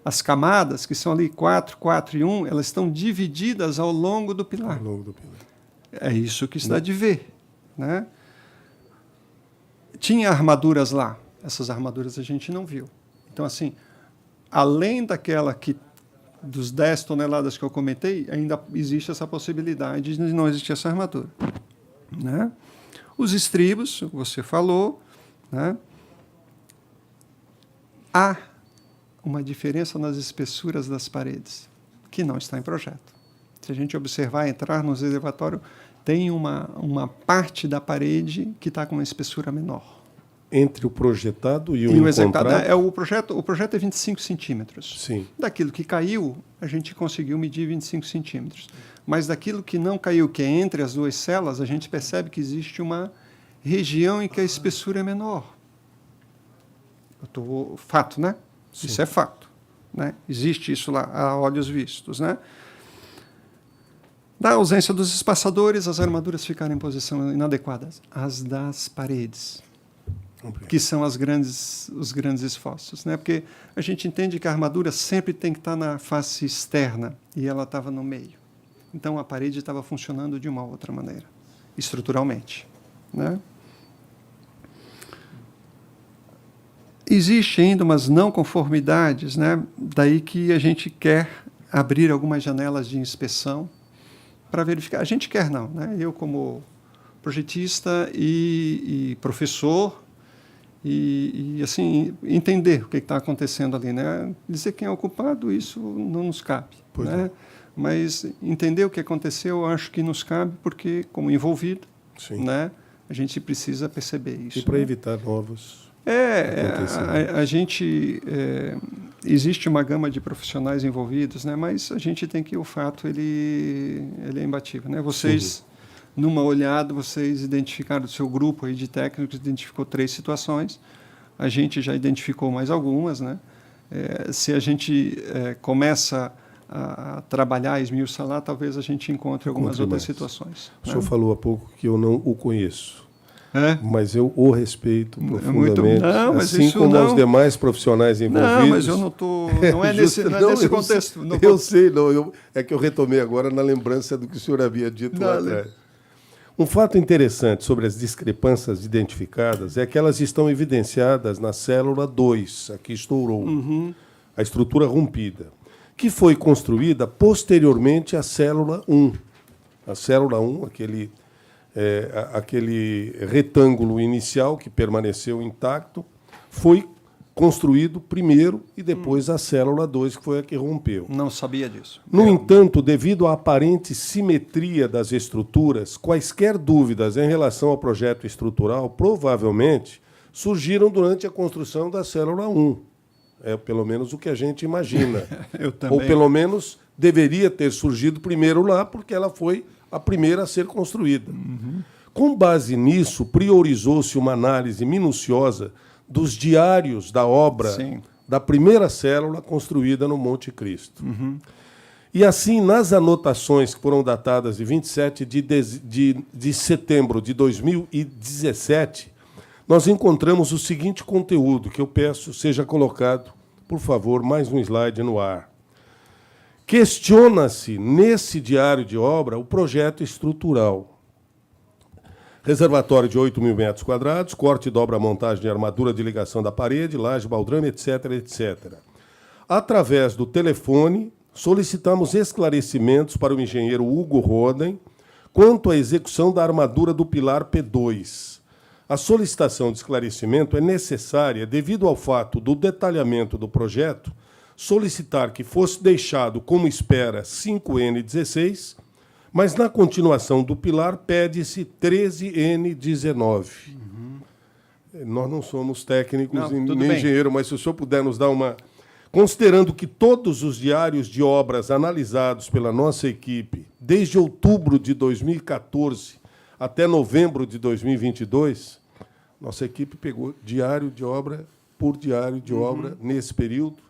As camadas, que são ali 4, 4 e 1, elas estão divididas ao longo do pilar. Ao longo do pilar. É isso que está de ver, né? Tinha armaduras lá. Essas armaduras a gente não viu. Então, assim, além daquela dos 10 toneladas que eu comentei, ainda existe essa possibilidade de não existir essa armadura, né? Os estribos, você falou, né? Há uma diferença nas espessuras das paredes, que não está em projeto. Se a gente observar, entrar no reservatório, tem uma parte da parede que está com uma espessura menor. Entre o projetado e o encontrado? O projeto é 25 centímetros. Sim. Daquilo que caiu, a gente conseguiu medir 25 centímetros. Mas daquilo que não caiu, que é entre as duas celas, a gente percebe que existe uma região em que a espessura é menor. Fato, né? Sim. Isso é fato, né? Existe isso lá, a olhos vistos, né? Da ausência dos espaçadores, as armaduras ficaram em posição inadequada. As das paredes, que são os grandes esforços, né? Porque a gente entende que a armadura sempre tem que estar na face externa e ela estava no meio. Então a parede estava funcionando de uma outra maneira, estruturalmente, né? Existe ainda umas não conformidades, né? Daí que a gente quer abrir algumas janelas de inspeção para verificar. A gente quer não, né? Eu como projetista e professor e assim entender o que está acontecendo ali, né? Dizer quem é o culpado, isso não nos cabe, pois né? É. Mas entender o que aconteceu, eu acho que nos cabe porque como envolvido, sim, né? A gente precisa perceber isso. E para, né, evitar novos existe uma gama de profissionais envolvidos, né? Mas a gente tem que o fato ele é imbatível, né? Vocês, numa olhada, vocês identificaram o seu grupo aí de técnicos, identificou 3 situações. A gente já identificou mais algumas, né? Se a gente começa a trabalhar, esmiuçar lá, talvez a gente encontre algumas outras situações. O senhor falou há pouco que eu não o conheço. Mas eu o respeito profundamente, assim como os demais profissionais envolvidos. Não, mas eu não estou. Não é nesse contexto. Eu sei, é que eu retomei agora na lembrança do que o senhor havia dito lá atrás. Um fato interessante sobre as discrepâncias identificadas é que elas estão evidenciadas na célula 2, aqui estourou, a estrutura rompida, que foi construída posteriormente à célula 1. A célula 1, aquele retângulo inicial que permaneceu intacto, foi construído primeiro e depois a célula 2, que foi a que rompeu. Não sabia disso. No entanto, devido à aparente simetria das estruturas, quaisquer dúvidas em relação ao projeto estrutural provavelmente surgiram durante a construção da célula 1. É pelo menos o que a gente imagina. Eu também. Ou pelo menos deveria ter surgido primeiro lá, porque ela foi a primeira a ser construída. Com base nisso, priorizou-se uma análise minuciosa dos diários da obra, sim, da primeira célula construída no Monte Cristo. E assim, nas anotações que foram datadas de 27 de setembro de 2017, nós encontramos o seguinte conteúdo, que eu peço seja colocado, por favor, mais um slide no ar. Questiona-se, nesse diário de obra, o projeto estrutural. Reservatório de 8.000 metros quadrados, corte, dobra, montagem de armadura de ligação da parede, laje, baldrame, etc., etc. Através do telefone, solicitamos esclarecimentos para o engenheiro Hugo Roden quanto à execução da armadura do pilar P2. A solicitação de esclarecimento é necessária devido ao fato do detalhamento do projeto solicitar que fosse deixado como espera 5N16, mas na continuação do pilar pede-se 13N19. Nós não somos técnicos nem engenheiro, mas se o senhor puder nos dar uma... Considerando que todos os diários de obras analisados pela nossa equipe, desde outubro de 2014 até novembro de 2022, nossa equipe pegou diário de obra por diário de obra nesse período.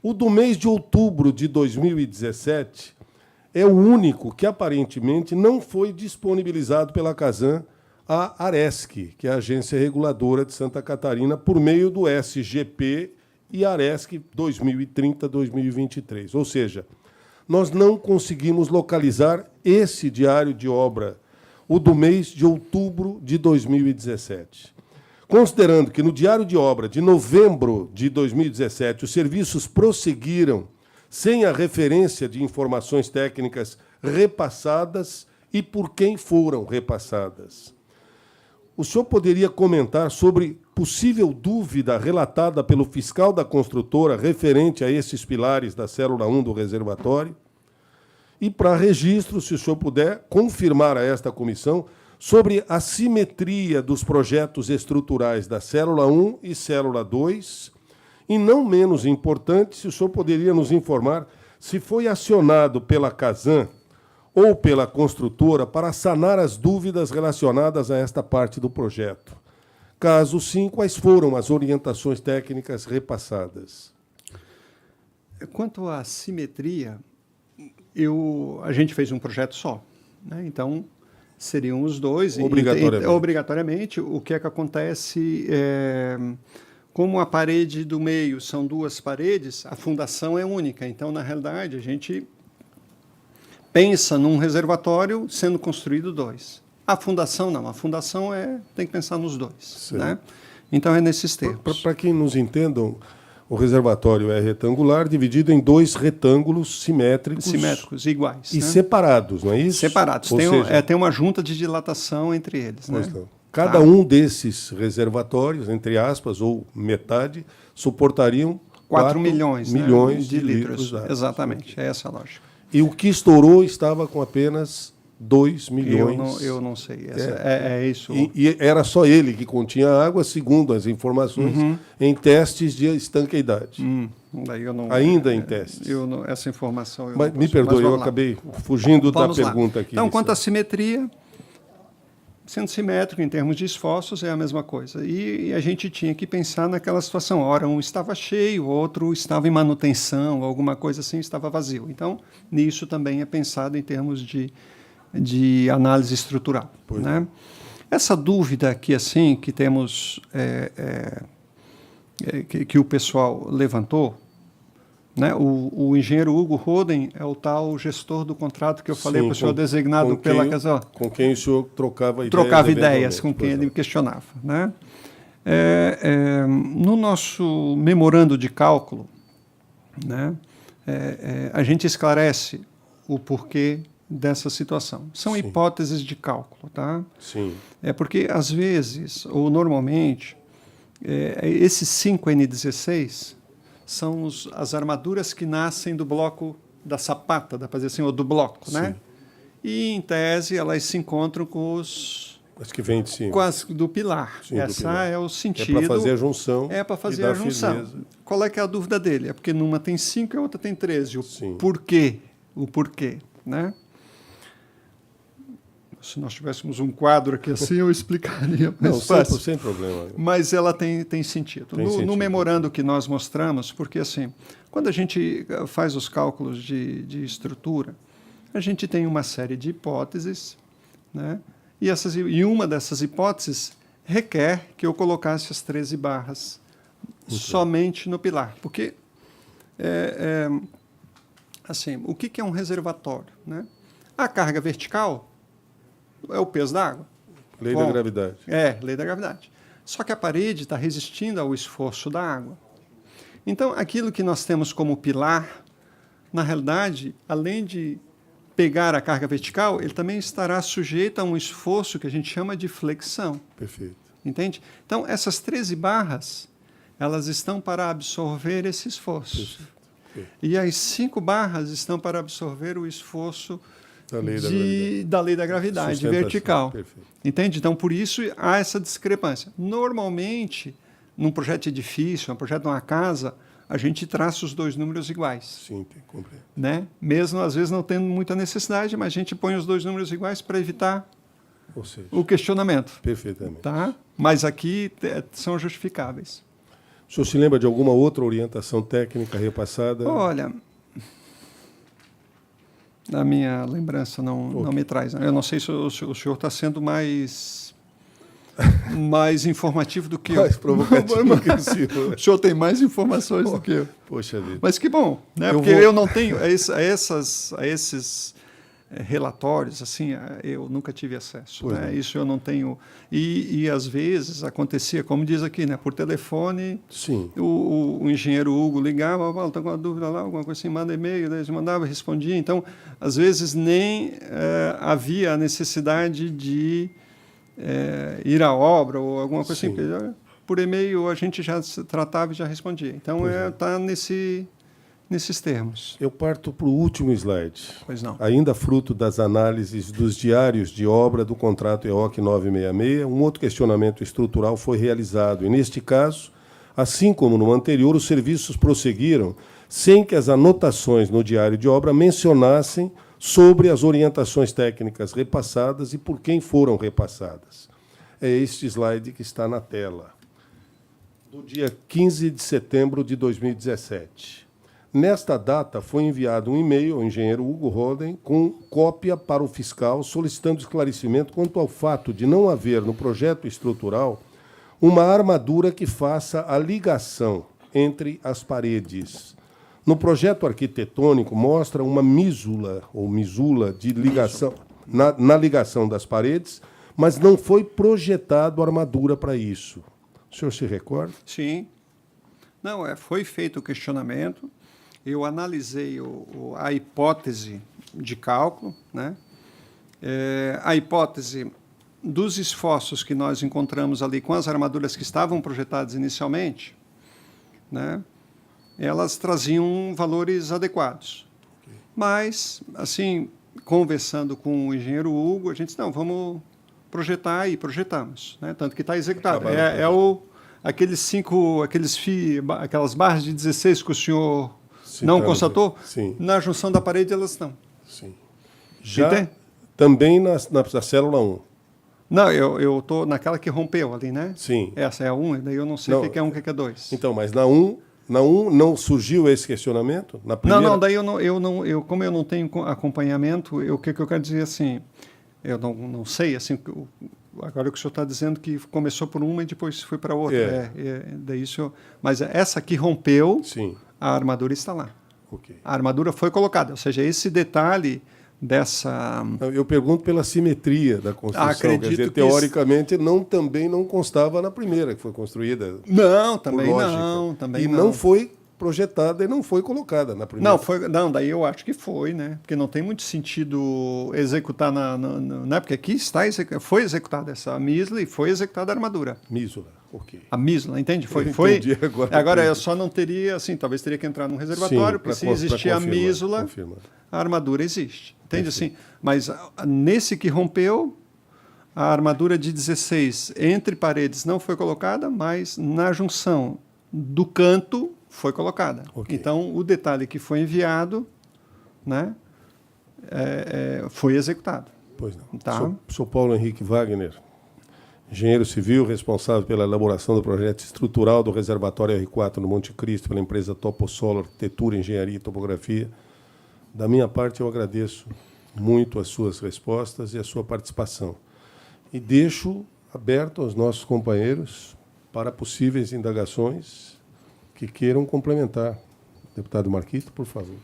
O do mês de outubro de 2017 é o único que, aparentemente, não foi disponibilizado pela Casan à Aresc, que é a Agência Reguladora de Santa Catarina, por meio do SGP e Aresc 2030-2023. Ou seja, nós não conseguimos localizar esse diário de obra, o do mês de outubro de 2017. Considerando que no diário de obra de novembro de 2017 os serviços prosseguiram sem a referência de informações técnicas repassadas e por quem foram repassadas. O senhor poderia comentar sobre possível dúvida relatada pelo fiscal da construtora referente a esses pilares da célula 1 do reservatório? E, para registro, se o senhor puder, confirmar a esta comissão sobre a simetria dos projetos estruturais da célula 1 e célula 2, e, não menos importante, se o senhor poderia nos informar se foi acionado pela Casan ou pela construtora para sanar as dúvidas relacionadas a esta parte do projeto. Caso sim, quais foram as orientações técnicas repassadas? Quanto à simetria, a gente fez um projeto só, né? Então, seriam os dois. Obrigatoriamente. O que é que acontece? Como a parede do meio são duas paredes, a fundação é única. Então, na realidade, a gente pensa num reservatório sendo construído dois. A fundação não. A fundação tem que pensar nos dois. Né? Então, é nesses termos. Para quem nos entendam, o reservatório é retangular, dividido em dois retângulos simétricos. Simétricos, iguais. E separados, não é isso? Separados. Tem uma junta de dilatação entre eles. Né? Então, cada um desses reservatórios, entre aspas, ou metade, suportariam 4 milhões de litros. Exatamente, é essa a lógica. E o que estourou estava com apenas 2 milhões. Eu não sei. É isso. E era só ele que continha água, segundo as informações, em testes de estanqueidade. Daí eu não, ainda em testes. Essa informação... Mas me perdoe, eu acabei fugindo da pergunta aqui. Então, quanto à simetria, sendo simétrico em termos de esforços, é a mesma coisa. E a gente tinha que pensar naquela situação. Ora, um estava cheio, o outro estava em manutenção, alguma coisa assim, estava vazio. Então, nisso também é pensado em termos de análise estrutural. Né? Essa dúvida aqui, assim, que temos, que o pessoal levantou, né? O engenheiro Hugo Roden é o tal gestor do contrato que eu falei para o senhor, designado pela Casan. Com quem o senhor trocava ideias, com quem ele me questionava. Né? No nosso memorando de cálculo, né? A gente esclarece o porquê dessa situação. São hipóteses de cálculo, tá? Sim. Porque, às vezes, ou normalmente, esses 5N16 são as armaduras que nascem do bloco da sapata, dá para dizer assim, ou do bloco, né? E, em tese, elas se encontram com as que vêm de cima. Com as do pilar. Essa é o sentido. É para fazer a junção. É para fazer a junção. Firmeza. Qual é que é a dúvida dele? É porque numa tem 5 e a outra tem 13. Porquê? O porquê, né? Se nós tivéssemos um quadro aqui assim, eu explicaria. Sem problema. Mas ela tem sentido. No memorando que nós mostramos, porque assim, quando a gente faz os cálculos de estrutura, a gente tem uma série de hipóteses, né? E uma dessas hipóteses requer que eu colocasse as 13 barras somente no pilar. Porque assim, o que é um reservatório, né? A carga vertical é o peso da água. Lei da gravidade. Lei da gravidade. Só que a parede está resistindo ao esforço da água. Então, aquilo que nós temos como pilar, na realidade, além de pegar a carga vertical, ele também estará sujeito a um esforço que a gente chama de flexão. Perfeito. Entende? Então, essas 13 barras, elas estão para absorver esse esforço. Perfeito. E as 5 barras estão para absorver o esforço da lei da gravidade vertical. Perfeito. Entende? Então, por isso há essa discrepância. Normalmente, num projeto de edifício, um projeto de uma casa, a gente traça os 2 números iguais. Sim, compreendo. Né? Mesmo, às vezes, não tendo muita necessidade, mas a gente põe os 2 números iguais para evitar o questionamento. Perfeitamente. Tá? Mas aqui são justificáveis. O senhor se lembra de alguma outra orientação técnica repassada? Olha, a minha lembrança não me traz. Eu não sei se o senhor está sendo mais informativo do que eu. Mais provocativo que o senhor. O senhor tem mais informações do que eu. Poxa vida. Mas que bom, né? Porque eu não tenho a esses relatórios, assim, eu nunca tive acesso. Né? Isso eu não tenho. E às vezes acontecia, como diz aqui, né? Por telefone. Sim. O engenheiro Hugo ligava, está com uma dúvida lá, alguma coisa assim, manda e-mail, eles mandavam, respondia. Então, às vezes nem havia a necessidade de ir à obra ou alguma coisa assim. Por e-mail a gente já tratava e já respondia. Então, está nesses termos. Eu parto para o último slide. Pois não. Ainda fruto das análises dos diários de obra do contrato EOC 966, um outro questionamento estrutural foi realizado. E, neste caso, assim como no anterior, os serviços prosseguiram sem que as anotações no diário de obra mencionassem sobre as orientações técnicas repassadas e por quem foram repassadas. É este slide que está na tela, do dia 15 de setembro de 2017. Nesta data, foi enviado um e-mail ao engenheiro Hugo Roden com cópia para o fiscal solicitando esclarecimento quanto ao fato de não haver no projeto estrutural uma armadura que faça a ligação entre as paredes. No projeto arquitetônico, mostra uma mísula ou misula de ligação na ligação das paredes, mas não foi projetado armadura para isso. O senhor se recorda? Sim. Não, foi feito o questionamento. Eu analisei a hipótese de cálculo, né? A hipótese dos esforços que nós encontramos ali com as armaduras que estavam projetadas inicialmente, né? Elas traziam valores adequados. Okay. Mas, assim, conversando com o engenheiro Hugo, a gente disse, não, vamos projetar e projetamos. Né? Tanto que está executado. Aquelas barras de 16 que o senhor não constatou, sim. Na junção da parede elas estão. Sim. Já também na célula 1. Não, eu estou naquela que rompeu ali, né? Sim. Essa é a 1, daí eu não sei o que é 1 e o que é 2. Então, mas na 1 não surgiu esse questionamento? Na primeira... Não, daí como eu não tenho acompanhamento, o que eu quero dizer assim, eu não sei, assim, agora o que o senhor está dizendo que começou por uma e depois foi para outra. Daí mas essa que rompeu, sim. A armadura está lá. Okay. A armadura foi colocada, ou seja, esse detalhe dessa... Eu pergunto pela simetria da construção. Acredito quer dizer, teoricamente, também não constava na primeira que foi construída. Não, também não. E não foi projetada e não foi colocada na primeira. Daí eu acho que foi, né? Porque não tem muito sentido executar né? Porque aqui foi executada essa mísula e foi executada a armadura. Mísula, ok. A mísula, entende? Entendi agora eu só não teria, assim, talvez teria que entrar num reservatório, porque se existir a mísula, a armadura existe. Entende? Assim, mas nesse que rompeu, a armadura de 16 entre paredes não foi colocada, mas na junção do canto foi colocada. Okay. Então, o detalhe que foi enviado, né, foi executado. Pois não. Tá? Sou Paulo Henrique Wagner, engenheiro civil responsável pela elaboração do projeto estrutural do reservatório R4 no Monte Cristo pela empresa Toposolo Arquitetura, Engenharia e Topografia. Da minha parte, eu agradeço muito as suas respostas e a sua participação. E deixo aberto aos nossos companheiros para possíveis indagações que queiram complementar Deputado Marquito, por favor.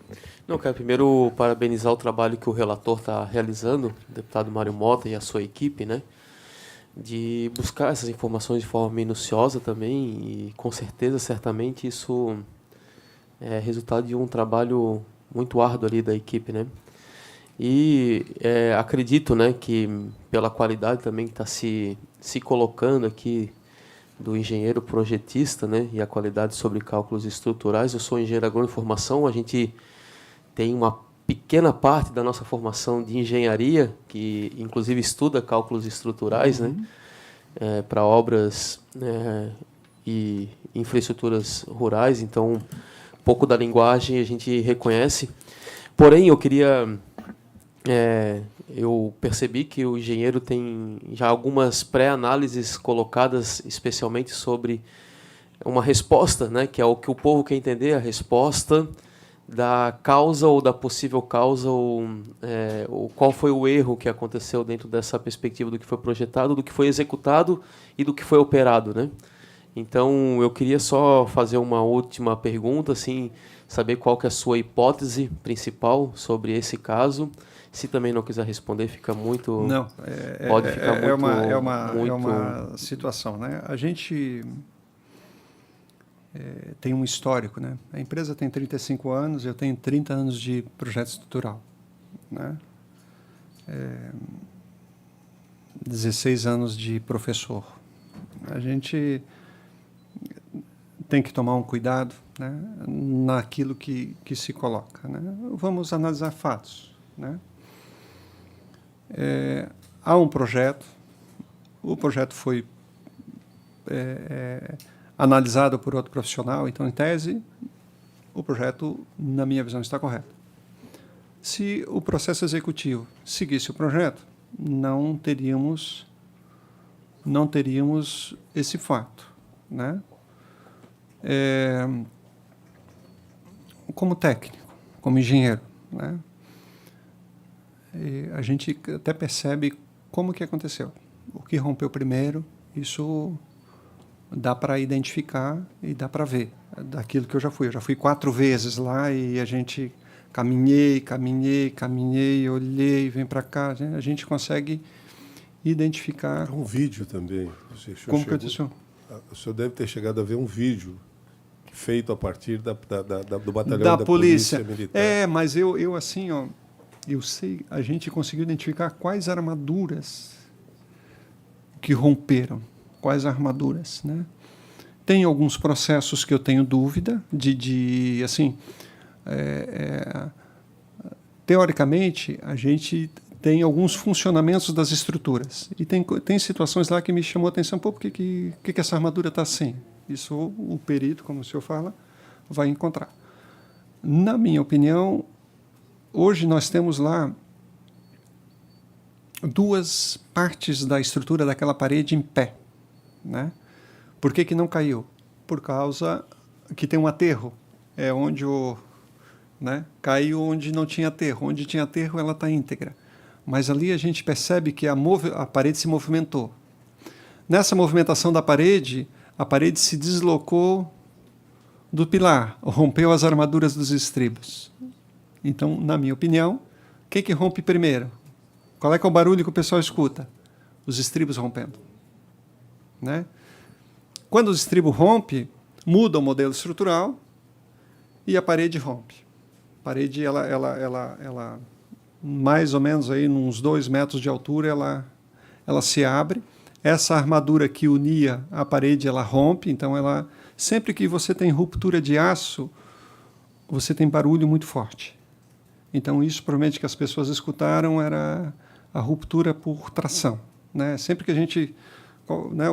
Não, quero primeiro parabenizar o trabalho que o relator está realizando, o deputado Mário Mota e a sua equipe, né? De buscar essas informações de forma minuciosa também, e com certeza, certamente, isso é resultado de um trabalho muito árduo ali da equipe, né? E acredito, né, que pela qualidade também que está se colocando aqui do engenheiro projetista, né, e a qualidade sobre cálculos estruturais. Eu sou engenheiro agrônomo de formação, a gente tem uma pequena parte da nossa formação de engenharia, que inclusive estuda cálculos estruturais, né, para obras e infraestruturas rurais, então um pouco da linguagem a gente reconhece. Porém, eu percebi que o engenheiro tem já algumas pré-análises colocadas especialmente sobre uma resposta, né, que é o que o povo quer entender, a resposta da causa ou da possível causa, ou qual foi o erro que aconteceu dentro dessa perspectiva do que foi projetado, do que foi executado e do que foi operado, né? Então, eu queria só fazer uma última pergunta, assim, saber qual que é a sua hipótese principal sobre esse caso. Se também não quiser responder, fica muito... Não, pode ficar muito... É uma situação, né? A gente tem um histórico, né? A empresa tem 35 anos, eu tenho 30 anos de projeto estrutural, né? 16 anos de professor. A gente tem que tomar um cuidado, né, naquilo que se coloca, né? Vamos analisar fatos, né? Há um projeto, o projeto foi analisado por outro profissional, então, em tese, o projeto, na minha visão, está correto. Se o processo executivo seguisse o projeto, não teríamos esse fato, né? Como técnico, como engenheiro, né? A gente até percebe como que aconteceu. O que rompeu primeiro, isso dá para identificar e dá para ver. Daquilo que eu já fui. Eu já fui 4 vezes lá e a gente caminhei, olhei, vem para cá. A gente consegue identificar... Um vídeo também. Como que eu disse? O senhor deve ter chegado a ver um vídeo feito a partir do batalhão da da polícia Militar. Mas eu assim, eu sei, a gente conseguiu identificar quais armaduras que romperam, quais armaduras, né? Tem alguns processos que eu tenho dúvida assim, teoricamente, a gente tem alguns funcionamentos das estruturas. E tem situações lá que me chamou a atenção, por que essa armadura está assim? Isso o perito, como o senhor fala, vai encontrar. Na minha opinião, hoje nós temos lá 2 partes da estrutura daquela parede em pé, né? Por que não caiu? Por causa que tem um aterro. É onde caiu onde não tinha aterro. Onde tinha aterro, ela está íntegra. Mas ali a gente percebe que a parede se movimentou. Nessa movimentação da parede, a parede se deslocou do pilar, rompeu as armaduras dos estribos. Então, na minha opinião, o que rompe primeiro? Qual é que é o barulho que o pessoal escuta? Os estribos rompendo, né? Quando o estribo rompe, muda o modelo estrutural e a parede rompe. A parede, ela mais ou menos aí uns 2 metros de altura, ela se abre. Essa armadura que unia a parede, ela rompe. Então, sempre que você tem ruptura de aço, você tem barulho muito forte. Então, isso provavelmente que as pessoas escutaram era a ruptura por tração, né? Sempre que a gente... Né,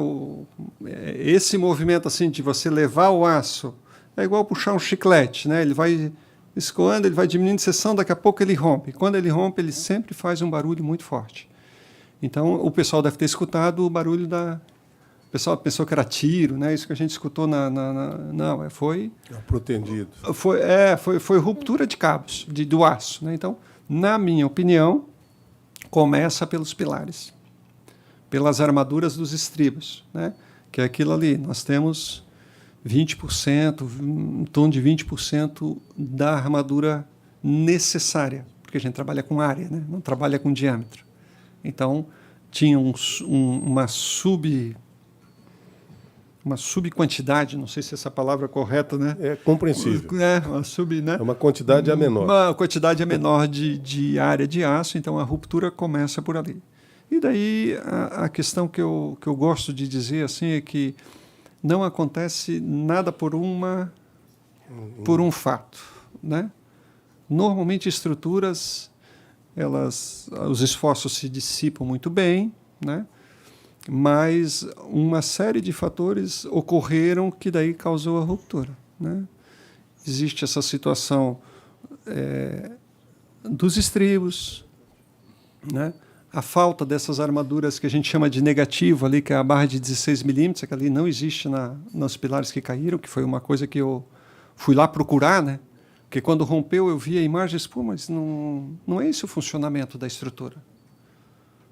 esse movimento assim de você levar o aço é igual puxar um chiclete, né? Ele vai escoando, ele vai diminuindo seção, daqui a pouco ele rompe. Quando ele rompe, ele sempre faz um barulho muito forte. Então, o pessoal deve ter escutado o barulho da... O pessoal pensou que era tiro, né? Isso que a gente escutou Não, foi... Protendido. Foi ruptura de cabos, do aço, né? Então, na minha opinião, começa pelos pilares, pelas armaduras dos estribos, né? Que é aquilo ali. Nós temos 20%, em torno de 20% da armadura necessária, porque a gente trabalha com área, né? Não trabalha com diâmetro. Então, tinha uma subquantidade, não sei se essa palavra é correta, né? É compreensível. Né? É uma quantidade a menor. Uma quantidade a menor de área de aço, então a ruptura começa por ali. E daí a questão que eu gosto de dizer assim é que não acontece nada por um fato, né? Normalmente estruturas, os esforços se dissipam muito bem, né? Mas uma série de fatores ocorreram que daí causou a ruptura, né? Existe essa situação dos estribos, né? A falta dessas armaduras que a gente chama de negativo ali, que é a barra de 16 milímetros, que ali não existe nos pilares que caíram, que foi uma coisa que eu fui lá procurar, né? Porque quando rompeu eu vi a imagem e disse, pô, mas não é esse o funcionamento da estrutura.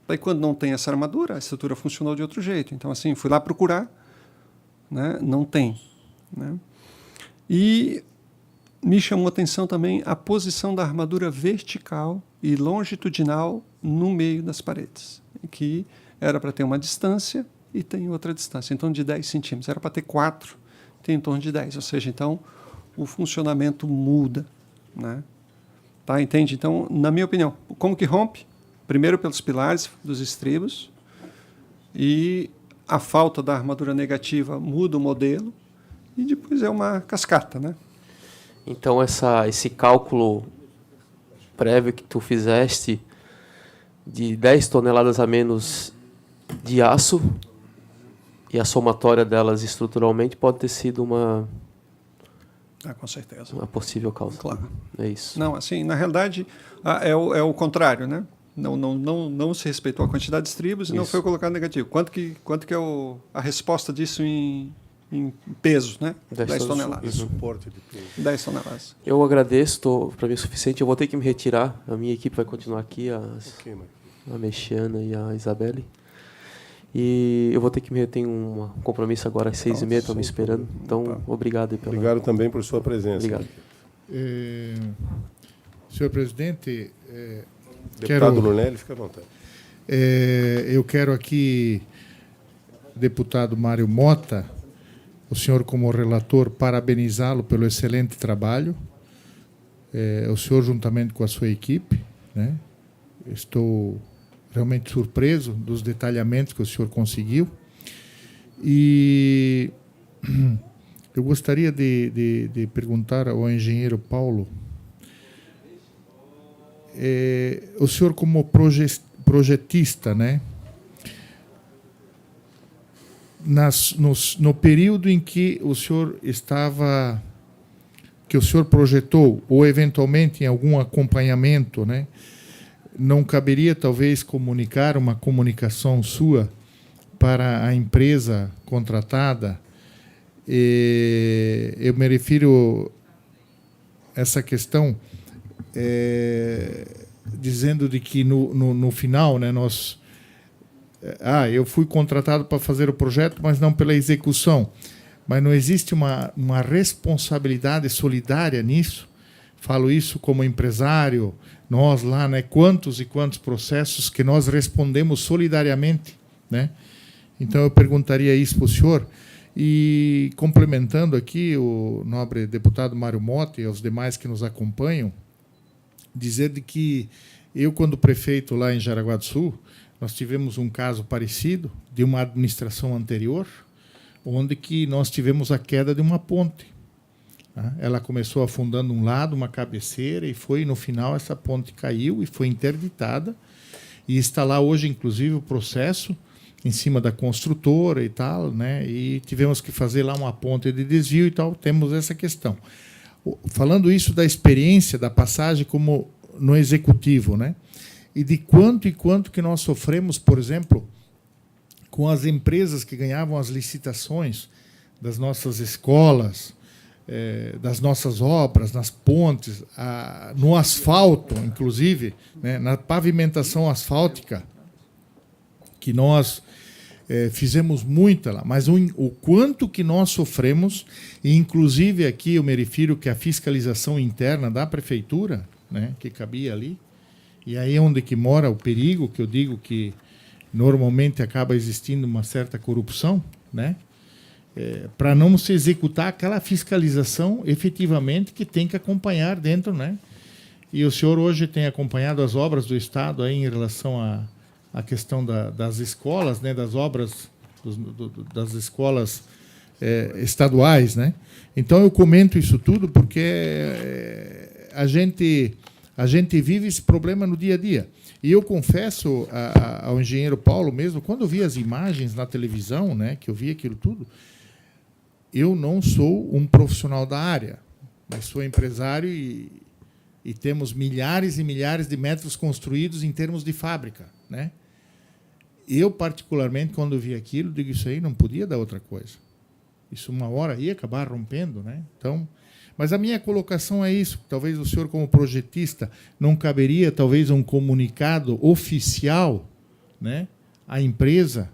Daí, quando não tem essa armadura, a estrutura funcionou de outro jeito. Então, assim, fui lá procurar, né? Não tem, né? E me chamou a atenção também a posição da armadura vertical e longitudinal no meio das paredes, que era para ter uma distância e tem outra distância, em torno de 10 centímetros. Era para ter 4, tem em torno de 10. Ou seja, então, o funcionamento muda, né? Tá, entende? Então, na minha opinião, como que rompe? Primeiro pelos pilares dos estribos, e a falta da armadura negativa muda o modelo, e depois é uma cascata, né? Então, esse cálculo prévio que tu fizeste de 10 toneladas a menos de aço e a somatória delas estruturalmente pode ter sido uma com certeza. Uma possível causa. Claro. É isso. Não, assim, na realidade, é o contrário, né? Não se respeitou a quantidade de estribos e não foi colocado negativo. Quanto que é a resposta disso em peso, né? 10 toneladas. Suporte de peso. 10 toneladas. Eu agradeço, para mim é suficiente. Eu vou ter que me retirar. A minha equipe vai continuar aqui, a Mexiana e a Isabelle. E eu vou ter que me reter um compromisso agora às 6h30, estão me esperando. Então, obrigado. Obrigado também por sua presença. Obrigado. Senhor presidente, deputado Lunelli, fica à vontade. Eu quero aqui, deputado Mário Mota, o senhor como relator, parabenizá-lo pelo excelente trabalho. O senhor juntamente com a sua equipe, né? Estou realmente surpreso dos detalhamentos que o senhor conseguiu. E eu gostaria de perguntar ao engenheiro Paulo, o senhor como projetista, né? No período em que o senhor projetou, ou eventualmente em algum acompanhamento, né? Não caberia talvez comunicar uma comunicação sua para a empresa contratada? Eu me refiro a essa questão dizendo de que no final, né, eu fui contratado para fazer o projeto, mas não pela execução. Mas não existe uma responsabilidade solidária nisso? Falo isso como empresário, nós lá, né, quantos e quantos processos que nós respondemos solidariamente, né? Então eu perguntaria isso para o senhor. E complementando aqui o nobre deputado Mário Mota e aos demais que nos acompanham, dizer de que eu, quando prefeito lá em Jaraguá do Sul, nós tivemos um caso parecido de uma administração anterior, onde que nós tivemos a queda de uma ponte. Ela começou afundando um lado, uma cabeceira, e no final essa ponte caiu e foi interditada, e está lá hoje, inclusive, o processo em cima da construtora e tal, né? E tivemos que fazer lá uma ponte de desvio e tal, temos essa questão. Falando isso da experiência, da passagem como no executivo, né? E de quanto que nós sofremos, por exemplo, com as empresas que ganhavam as licitações das nossas escolas, das nossas obras, nas pontes, no asfalto, inclusive, né, na pavimentação asfáltica, que nós fizemos muita lá, mas o quanto que nós sofremos, e inclusive aqui eu me refiro que a fiscalização interna da prefeitura, né, que cabia ali, e aí é onde que mora o perigo, que eu digo que normalmente acaba existindo uma certa corrupção, né, para não se executar aquela fiscalização efetivamente que tem que acompanhar dentro, né? E o senhor hoje tem acompanhado as obras do Estado aí em relação à questão das escolas, né? Das obras das escolas estaduais, né? Então eu comento isso tudo porque a gente vive esse problema no dia a dia. E eu confesso ao engenheiro Paulo mesmo, quando eu vi as imagens na televisão, né? Que eu vi aquilo tudo, eu não sou um profissional da área, mas sou empresário e temos milhares e milhares de metros construídos em termos de fábrica, né? Eu, particularmente, quando vi aquilo, digo, isso aí não podia dar outra coisa. Isso uma hora ia acabar rompendo, né? Então, mas a minha colocação é isso. Talvez o senhor, como projetista, não caberia, talvez, um comunicado oficial, né, à empresa.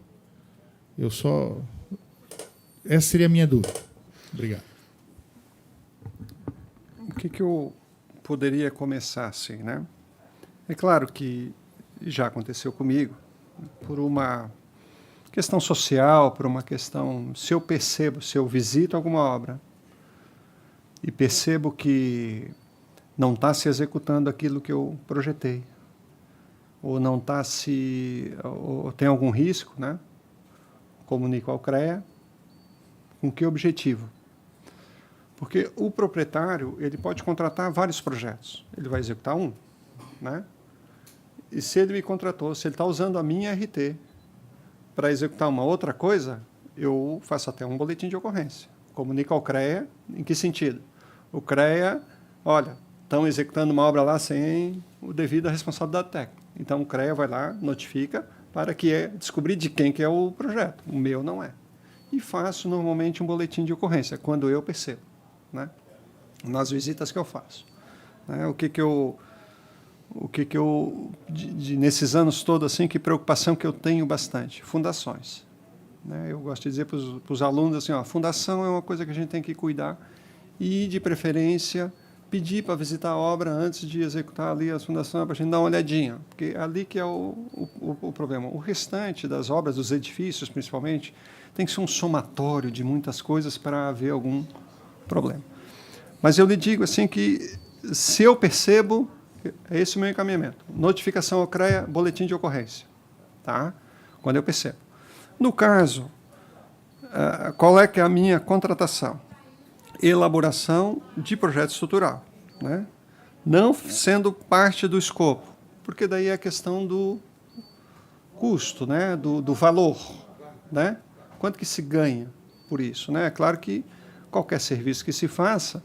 Essa seria a minha dúvida. Obrigado. O que eu poderia começar assim, né? É claro que já aconteceu comigo, por uma questão social, por uma questão... Se eu visito alguma obra e percebo que não está se executando aquilo que eu projetei, ou não está ou tem algum risco, né? Comunico ao CREA. Com que objetivo? Porque o proprietário, ele pode contratar vários projetos. Ele vai executar um, né? E se ele me contratou, se ele está usando a minha RT para executar uma outra coisa, eu faço até um boletim de ocorrência. Comunico ao CREA, em que sentido? O CREA, olha, estão executando uma obra lá sem o devido à responsabilidade técnica. Então, o CREA vai lá, notifica, para descobrir de quem que é o projeto. O meu não é. E faço, normalmente, um boletim de ocorrência, quando eu percebo, né? Nas visitas que eu faço. Né? Nesses anos todos, assim, que preocupação que eu tenho bastante? Fundações. Né? Eu gosto de dizer para os alunos assim, ó, fundação é uma coisa que a gente tem que cuidar e, de preferência, pedir para visitar a obra antes de executar ali as fundações, para a gente dar uma olhadinha, porque é ali que é o problema. O restante das obras, dos edifícios, principalmente, tem que ser um somatório de muitas coisas para haver algum problema. Mas eu lhe digo assim que, se eu percebo, é esse o meu encaminhamento. Notificação ao CREA, boletim de ocorrência. Tá? Quando eu percebo. No caso, qual é que é a minha contratação? Elaboração de projeto estrutural. Né? Não sendo parte do escopo, porque daí é a questão do custo, né? do valor. Né? Quanto que se ganha por isso? Né? É claro que qualquer serviço que se faça,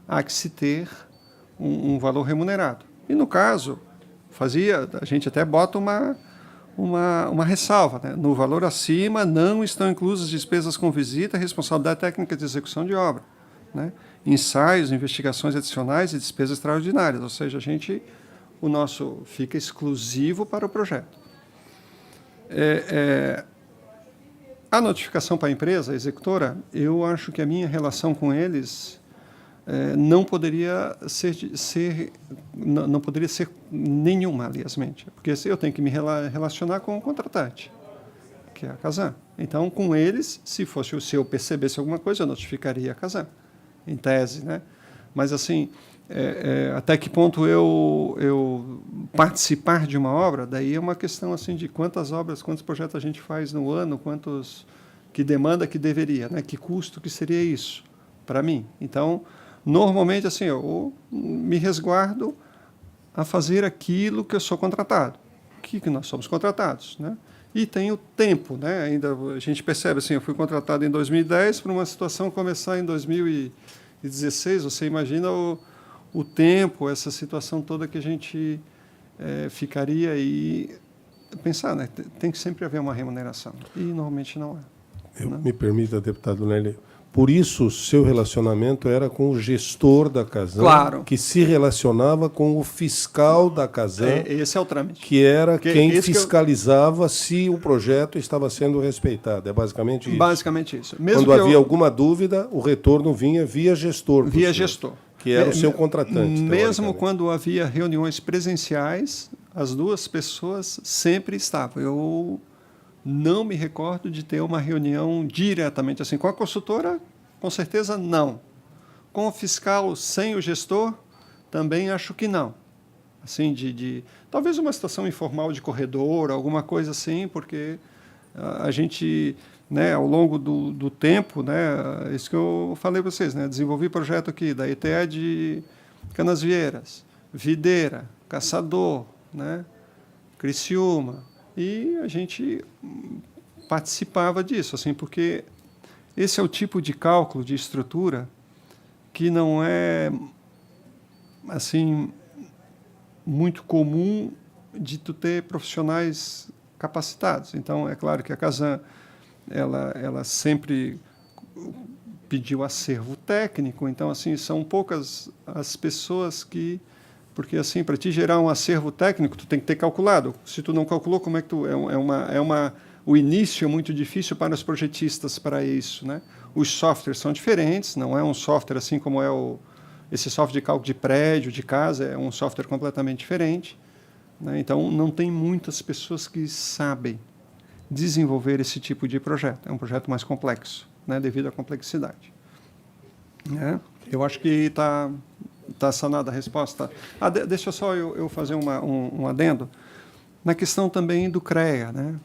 há que se ter um valor remunerado. E, no caso, a gente até bota uma ressalva. Né? No valor acima não estão inclusas despesas com visita, responsabilidade técnica de execução de obra. Né? Ensaios, investigações adicionais e despesas extraordinárias. Ou seja, o nosso fica exclusivo para o projeto. A notificação para a empresa, a executora, eu acho que a minha relação com eles não poderia ser nenhuma, aliasmente. Porque eu tenho que me relacionar com o contratante, que é a Casan. Então, com eles, se eu percebesse alguma coisa, eu notificaria a Casan, em tese. Né? Mas, assim, até que ponto eu participar de uma obra, daí é uma questão assim, de quantos projetos a gente faz no ano, que demanda que deveria, né? Que custo que seria isso para mim. Então, normalmente, assim, eu me resguardo a fazer aquilo que eu sou contratado, que nós somos contratados, né? E tem o tempo, né? Ainda a gente percebe assim, eu fui contratado em 2010 para uma situação começar em 2016. Você imagina o tempo, essa situação toda que a gente ficaria e pensar, né? Tem que sempre haver uma remuneração e normalmente não é. Me permita, deputado Nelly, por isso o seu relacionamento era com o gestor da Casan, claro, que se relacionava com o fiscal da Casan, esse é o trâmite, que era quem fiscalizava se o projeto estava sendo respeitado. É basicamente isso. Basicamente isso. Mesmo quando havia alguma dúvida, o retorno vinha via gestor. Via gestor. Que era o seu contratante. Mesmo quando havia reuniões presenciais, as duas pessoas sempre estavam. Eu não me recordo de ter uma reunião diretamente assim. Com a consultora, com certeza não. Com o fiscal sem o gestor, também acho que não. Assim, talvez uma situação informal de corredor, alguma coisa assim, porque a gente, né, ao longo do tempo, né, isso que eu falei para vocês, né, desenvolvi projeto aqui da ETE de Canasvieiras, Videira, Caçador, né, Criciúma, e a gente participava disso, assim, porque esse é o tipo de cálculo de estrutura que não é assim muito comum de tu ter profissionais capacitados. Então, é claro que a Casan ela sempre pediu acervo técnico, então assim são poucas as pessoas que, porque assim, para te gerar um acervo técnico, tu tem que ter calculado. Se tu não calculou, como é que tu o início é muito difícil para os projetistas para isso, né? Os softwares são diferentes, não é um software assim como é esse software de cálculo de prédio, de casa, é um software completamente diferente, né? Então não tem muitas pessoas que sabem desenvolver esse tipo de projeto. É um projeto mais complexo, né, devido à complexidade. Eu acho que está sanada a resposta. Deixa só eu fazer um adendo na questão também do CREA, né?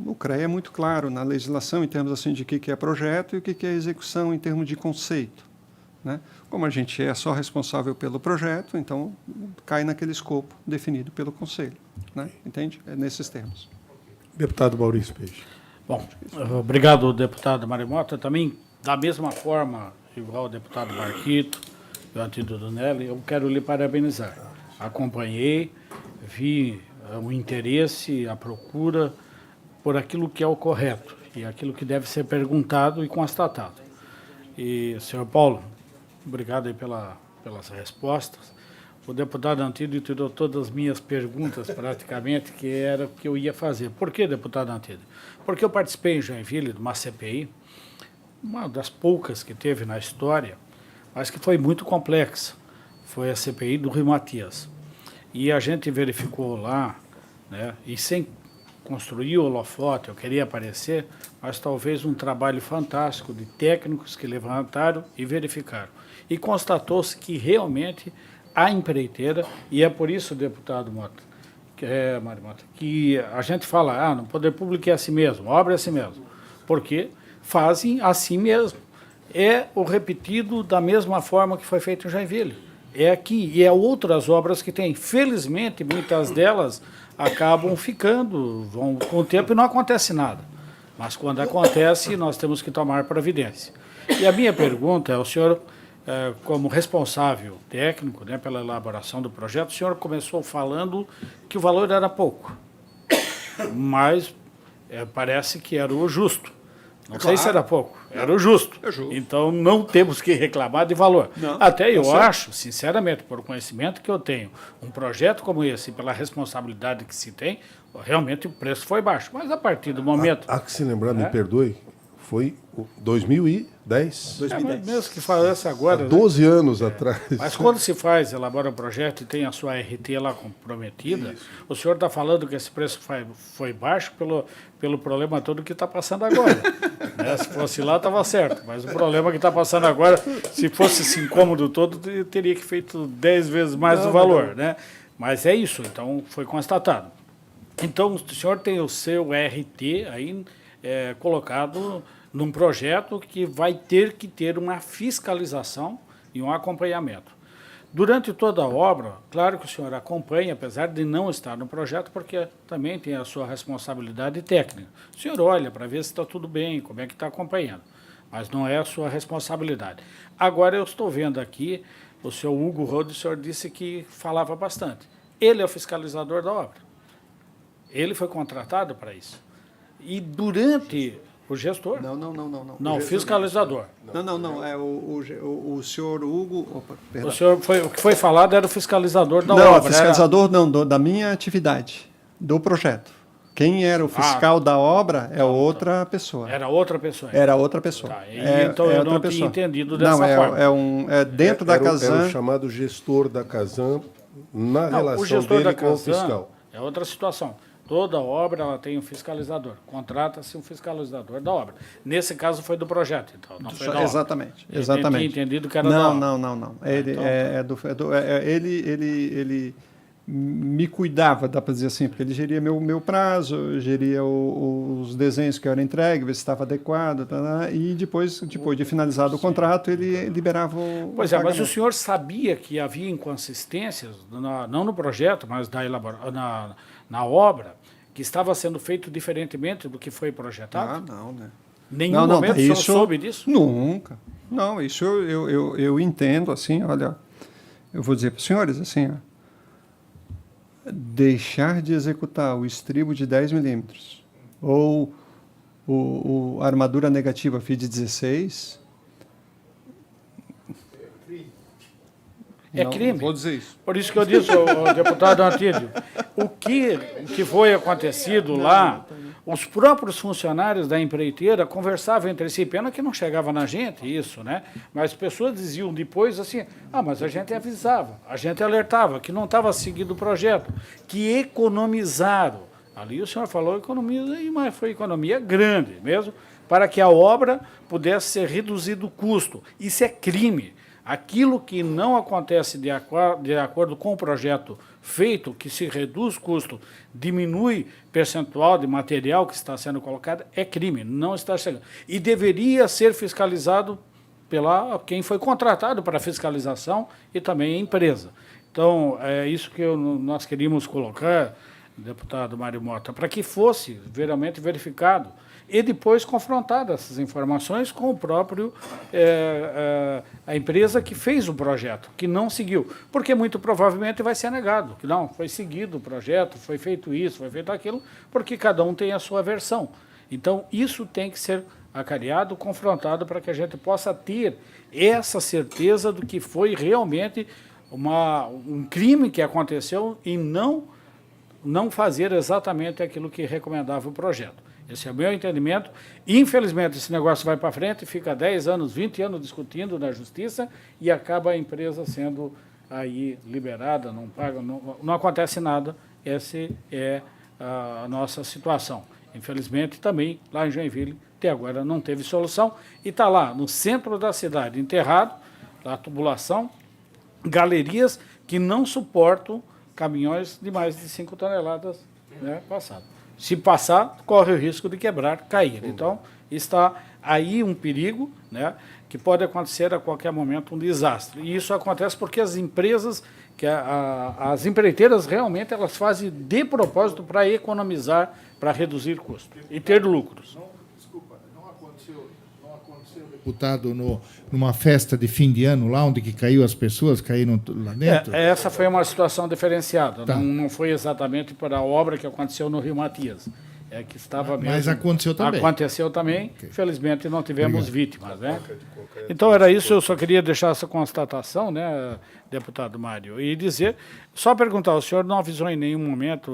O CREA é muito claro na legislação em termos assim de o que é projeto e o que é execução em termos de conceito, né? Como a gente é só responsável pelo projeto, então cai naquele escopo definido pelo Conselho, né? Entende? É nesses termos. Deputado Maurício Peixe. Bom, obrigado, deputado Mário Mota. Também, da mesma forma, igual o deputado Marquito e o Antônio Donelli, eu quero lhe parabenizar. Acompanhei, vi o interesse, a procura por aquilo que é o correto e aquilo que deve ser perguntado e constatado. E, senhor Paulo, obrigado aí pelas respostas. O deputado Antídio tirou todas as minhas perguntas, praticamente, que era o que eu ia fazer. Por que, deputado Antídio? Porque eu participei em Joinville de uma CPI, uma das poucas que teve na história, mas que foi muito complexa. Foi a CPI do Rio Matias. E a gente verificou lá, né, e sem construir o holofote, eu queria aparecer, mas talvez um trabalho fantástico de técnicos que levantaram e verificaram. E constatou-se que realmente a empreiteira, e é por isso, deputado Mota, Mário Mota, que a gente fala, no poder público é assim mesmo, obra é assim mesmo, porque fazem assim mesmo. É o repetido da mesma forma que foi feito em Joinville. É aqui, e é outras obras que tem. Felizmente, muitas delas acabam ficando, vão com o tempo e não acontece nada. Mas quando acontece, nós temos que tomar providência. E a minha pergunta é, o senhor, como responsável técnico, né, pela elaboração do projeto, o senhor começou falando que o valor era pouco, mas parece que era o justo. Não sei se era pouco, era o justo. Então não temos que reclamar de valor. Não, até eu acho, sinceramente, por conhecimento que eu tenho, um projeto como esse, pela responsabilidade que se tem, realmente o preço foi baixo. Mas a partir do momento... Há que se lembrar, me perdoe, foi 2010. Mas mesmo que falasse agora... Há 12 anos atrás. Mas quando se elabora um projeto e tem a sua RT lá comprometida, o senhor está falando que esse preço foi baixo pelo problema todo que está passando agora. Né? Se fosse lá, estava certo. Mas o problema que está passando agora, se fosse esse incômodo todo, teria que feito 10 vezes mais o valor. Né? Mas é isso, então foi constatado. Então, o senhor tem o seu RT aí colocado num projeto que vai ter que ter uma fiscalização e um acompanhamento. Durante toda a obra, claro que o senhor acompanha, apesar de não estar no projeto, porque também tem a sua responsabilidade técnica. O senhor olha para ver se está tudo bem, como é que está acompanhando, mas não é a sua responsabilidade. Agora eu estou vendo aqui, o senhor Hugo Rode, o senhor disse que falava bastante. Ele é o fiscalizador da obra. Ele foi contratado para isso. E durante O gestor? Não. Não, o fiscalizador. Não. É o senhor Hugo. Opa, perdão. O que foi falado era o fiscalizador da obra. obra. Não, o fiscalizador da minha atividade, do projeto. Quem era o fiscal da obra é outra pessoa. Era outra pessoa. Era outra pessoa. Tá, então eu não tinha entendido dessa forma. É dentro da Casan. Era o chamado gestor da Casan na relação dele com o fiscal. É outra situação. Toda obra ela tem um fiscalizador. Contrata-se um fiscalizador da obra. Nesse caso foi do projeto, então. Não foi da exatamente. Obra. Exatamente. Eu tinha entendido que era da obra. Não. Ele me cuidava, dá para dizer assim, porque ele geria meu prazo, geria os desenhos que eram entregues, ver se estava adequado, e depois de finalizado o contrato, ele liberava o Pois pagamento. Mas o senhor sabia que havia inconsistências, não no projeto, mas na obra, que estava sendo feito diferentemente do que foi projetado? Não, né? Nenhum momento o senhor soube disso? Nunca. Não, isso eu entendo, assim, olha, eu vou dizer para os senhores, assim, ó, deixar de executar o estribo de 10 milímetros ou a armadura negativa FID 16 é crime. Não vou dizer isso. Por isso que eu disse ao deputado Antídio, o que foi acontecido lá, os próprios funcionários da empreiteira conversavam entre si, pena que não chegava na gente isso, né? Mas pessoas diziam depois assim, mas a gente avisava, a gente alertava que não estava seguindo o projeto, que economizaram. Ali o senhor falou economia, mas foi economia grande mesmo, para que a obra pudesse ser reduzido o custo. Isso é crime. Aquilo que não acontece de acordo com o projeto feito, que se reduz custo, diminui percentual de material que está sendo colocado, é crime, não está chegando. E deveria ser fiscalizado pela quem foi contratado para fiscalização e também a empresa. Então, é isso que nós queríamos colocar, deputado Mário Mota, para que fosse realmente verificado e depois confrontar essas informações com o próprio a empresa que fez o projeto, que não seguiu. Porque muito provavelmente vai ser negado, que não, foi seguido o projeto, foi feito isso, foi feito aquilo, porque cada um tem a sua versão. Então, isso tem que ser acariado, confrontado, para que a gente possa ter essa certeza do que foi realmente um crime que aconteceu e não fazer exatamente aquilo que recomendava o projeto. Esse é o meu entendimento. Infelizmente, esse negócio vai para frente, fica 10 anos, 20 anos discutindo na justiça e acaba a empresa sendo aí liberada, não paga, não acontece nada. Essa é a nossa situação. Infelizmente, também, lá em Joinville, até agora não teve solução. E está lá, no centro da cidade, enterrado, a tubulação, galerias que não suportam caminhões de mais de 5 toneladas, né, passado. Se passar, corre o risco de quebrar, cair. Então, está aí um perigo, né, que pode acontecer a qualquer momento um desastre. E isso acontece porque as empresas, as empreiteiras realmente elas fazem de propósito para economizar, para reduzir custos e ter lucros. Não aconteceu, deputado, numa festa de fim de ano lá, onde que caiu as pessoas, caíram lá dentro? Essa foi uma situação diferenciada. Tá. Não foi exatamente para a obra que aconteceu no Rio Matias. Que estava mesmo. Mas aconteceu também. Aconteceu também. Okay. Felizmente não tivemos vítimas, né? Então era isso. Eu só queria deixar essa constatação, né, deputado Mário, e dizer, só perguntar, o senhor não avisou em nenhum momento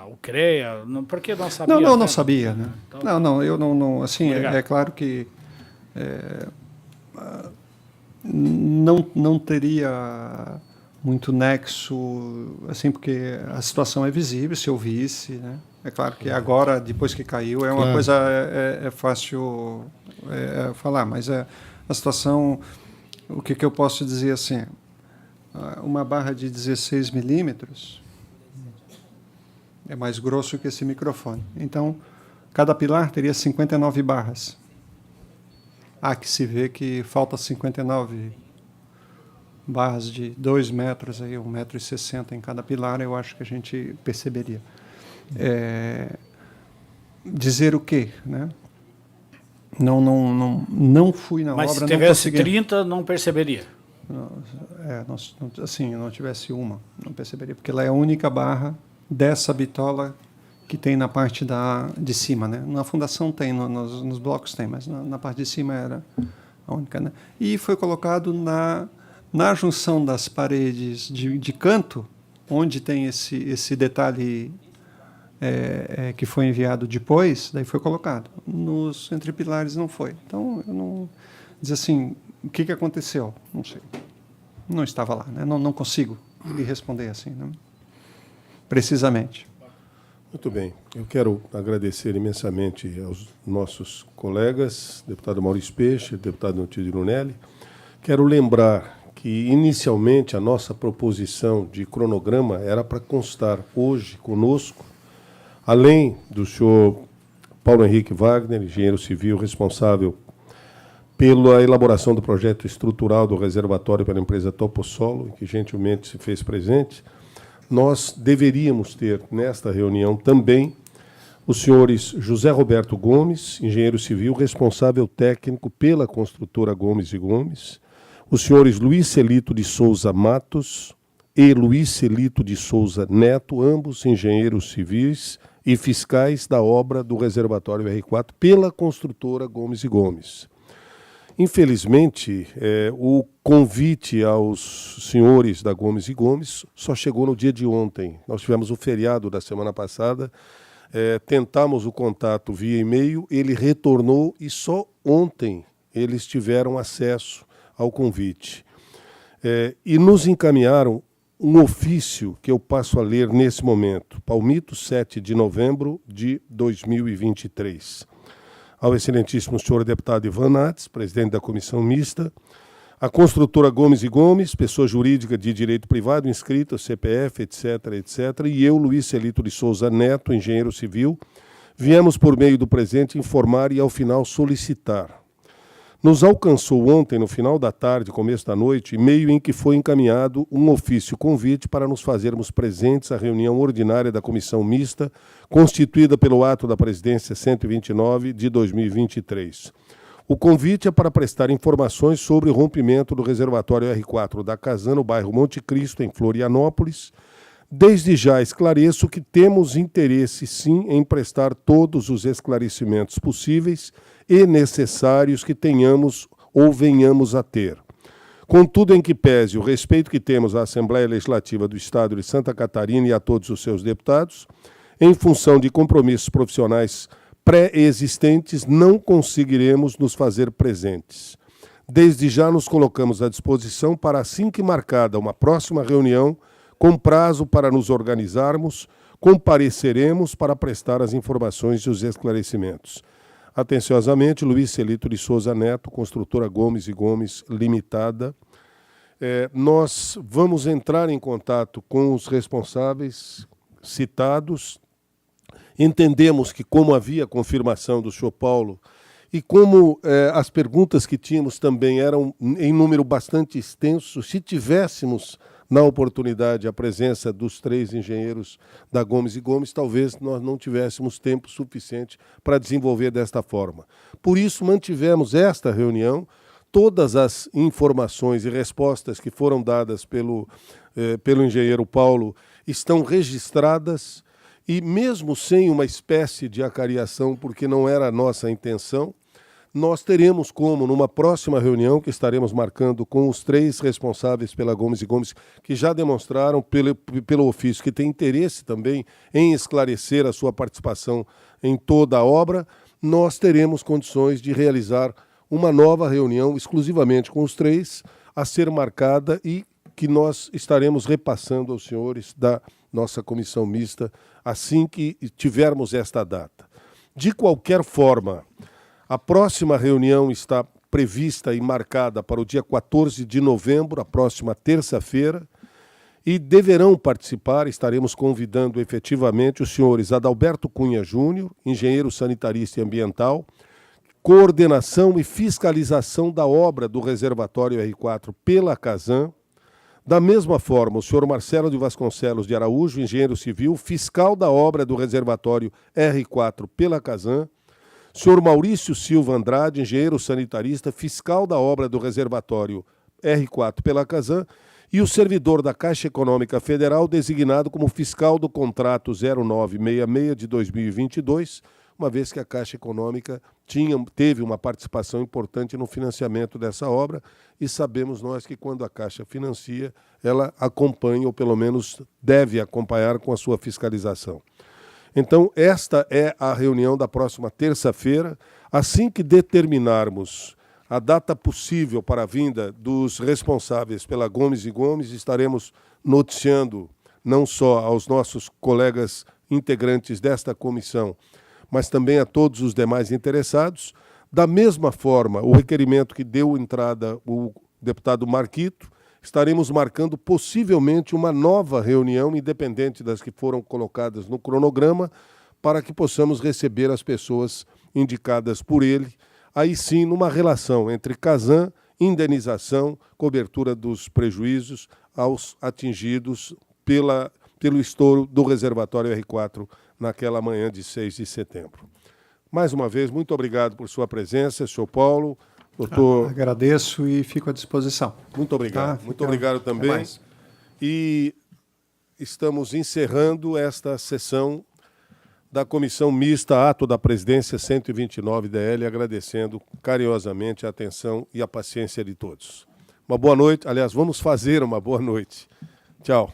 o CREA, porque não sabia? Não sabia, né? Então, não, eu não, assim, é claro que não teria muito nexo, assim, porque a situação é visível, se eu visse, né? É claro que agora, depois que caiu, é uma coisa fácil falar, mas a situação, o que eu posso dizer assim, uma barra de 16 milímetros é mais grosso que esse microfone. Então, cada pilar teria 59 barras. Há que se vê que falta 59 barras de 2 metros, 1,60 m em cada pilar, eu acho que a gente perceberia. Dizer o quê, né? Não fui na obra. Mas se tivesse 30, não perceberia? Assim, não tivesse uma, não perceberia, porque ela é a única barra dessa bitola que tem na parte de cima, né? Na fundação tem, nos blocos tem, mas na parte de cima era a única, né? E foi colocado na junção das paredes de canto, onde tem esse detalhe que foi enviado depois, daí foi colocado. Nos entrepilares não foi. Então, eu não... Diz assim, o que aconteceu? Não sei. Não estava lá, né? Não consigo lhe responder assim, né? Precisamente. Muito bem. Eu quero agradecer imensamente aos nossos colegas, deputado Maurício Peixe, deputado Neutídio Brunelli. Quero lembrar que, inicialmente, a nossa proposição de cronograma era para constar hoje conosco, além do senhor Paulo Henrique Wagner, engenheiro civil responsável pela elaboração do projeto estrutural do reservatório pela empresa Toposolo, que gentilmente se fez presente, nós deveríamos ter, nesta reunião também, os senhores José Roberto Gomes, engenheiro civil, responsável técnico pela construtora Gomes e Gomes, os senhores Luiz Celito de Souza Matos e Luiz Celito de Souza Neto, ambos engenheiros civis e fiscais da obra do reservatório R4 pela construtora Gomes e Gomes. Infelizmente, o convite aos senhores da Gomes e Gomes só chegou no dia de ontem. Nós tivemos o feriado da semana passada, tentamos o contato via e-mail, ele retornou e só ontem eles tiveram acesso ao convite. E nos encaminharam um ofício que eu passo a ler nesse momento, Palmito, 7 de novembro de 2023. Ao excelentíssimo senhor deputado Ivan Nats, presidente da comissão mista, a construtora Gomes e Gomes, pessoa jurídica de direito privado, inscrita, CPF, etc., etc., e eu, Luiz Celito de Souza Neto, engenheiro civil, viemos por meio do presente informar e, ao final, solicitar. Nos alcançou ontem, no final da tarde, começo da noite, e-mail em que foi encaminhado um ofício convite para nos fazermos presentes à reunião ordinária da comissão mista, constituída pelo ato da presidência 129 de 2023. O convite é para prestar informações sobre o rompimento do reservatório R4 da Casan, no bairro Monte Cristo, em Florianópolis. Desde já esclareço que temos interesse, sim, em prestar todos os esclarecimentos possíveis e necessários que tenhamos ou venhamos a ter. Contudo, em que pese o respeito que temos à Assembleia Legislativa do Estado de Santa Catarina e a todos os seus deputados, em função de compromissos profissionais pré-existentes, não conseguiremos nos fazer presentes. Desde já nos colocamos à disposição para, assim que marcada uma próxima reunião, com prazo para nos organizarmos, compareceremos para prestar as informações e os esclarecimentos. Atenciosamente, Luiz Celito de Souza Neto, construtora Gomes e Gomes Limitada. Nós vamos entrar em contato com os responsáveis citados. Entendemos que, como havia confirmação do senhor Paulo, e como as perguntas que tínhamos também eram em número bastante extenso, se tivéssemos na oportunidade a presença dos 3 engenheiros da Gomes e Gomes, talvez nós não tivéssemos tempo suficiente para desenvolver desta forma. Por isso, mantivemos esta reunião. Todas as informações e respostas que foram dadas pelo engenheiro Paulo estão registradas e, mesmo sem uma espécie de acariação, porque não era a nossa intenção, nós teremos como, numa próxima reunião que estaremos marcando com os 3 responsáveis pela Gomes e Gomes, que já demonstraram pelo ofício que tem interesse também em esclarecer a sua participação em toda a obra, nós teremos condições de realizar uma nova reunião exclusivamente com os 3, a ser marcada e que nós estaremos repassando aos senhores da nossa comissão mista assim que tivermos esta data. De qualquer forma, a próxima reunião está prevista e marcada para o dia 14 de novembro, a próxima terça-feira, e deverão participar, estaremos convidando efetivamente os senhores Adalberto Cunha Júnior, engenheiro sanitarista e ambiental, coordenação e fiscalização da obra do reservatório R4 pela Casan. Da mesma forma, o senhor Marcelo de Vasconcelos de Araújo, engenheiro civil, fiscal da obra do reservatório R4 pela Casan. Senhor Maurício Silva Andrade, engenheiro sanitarista, fiscal da obra do reservatório R4 pela Casan, e o servidor da Caixa Econômica Federal designado como fiscal do contrato 0966 de 2022, uma vez que a Caixa Econômica teve uma participação importante no financiamento dessa obra, e sabemos nós que quando a Caixa financia, ela acompanha, ou pelo menos deve acompanhar com a sua fiscalização. Então, esta é a reunião da próxima terça-feira. Assim que determinarmos a data possível para a vinda dos responsáveis pela Gomes e Gomes, estaremos noticiando não só aos nossos colegas integrantes desta comissão, mas também a todos os demais interessados. Da mesma forma, o requerimento que deu entrada o deputado Marquito, estaremos marcando possivelmente uma nova reunião, independente das que foram colocadas no cronograma, para que possamos receber as pessoas indicadas por ele, aí sim numa relação entre CASAN, indenização, cobertura dos prejuízos aos atingidos pelo estouro do reservatório R4 naquela manhã de 6 de setembro. Mais uma vez, muito obrigado por sua presença, senhor Paulo. Doutor... Agradeço e fico à disposição. Muito obrigado. Muito obrigado também. E estamos encerrando esta sessão da Comissão Mista, ato da Presidência 129-DL, agradecendo carinhosamente a atenção e a paciência de todos. Uma boa noite. Aliás, vamos fazer uma boa noite. Tchau.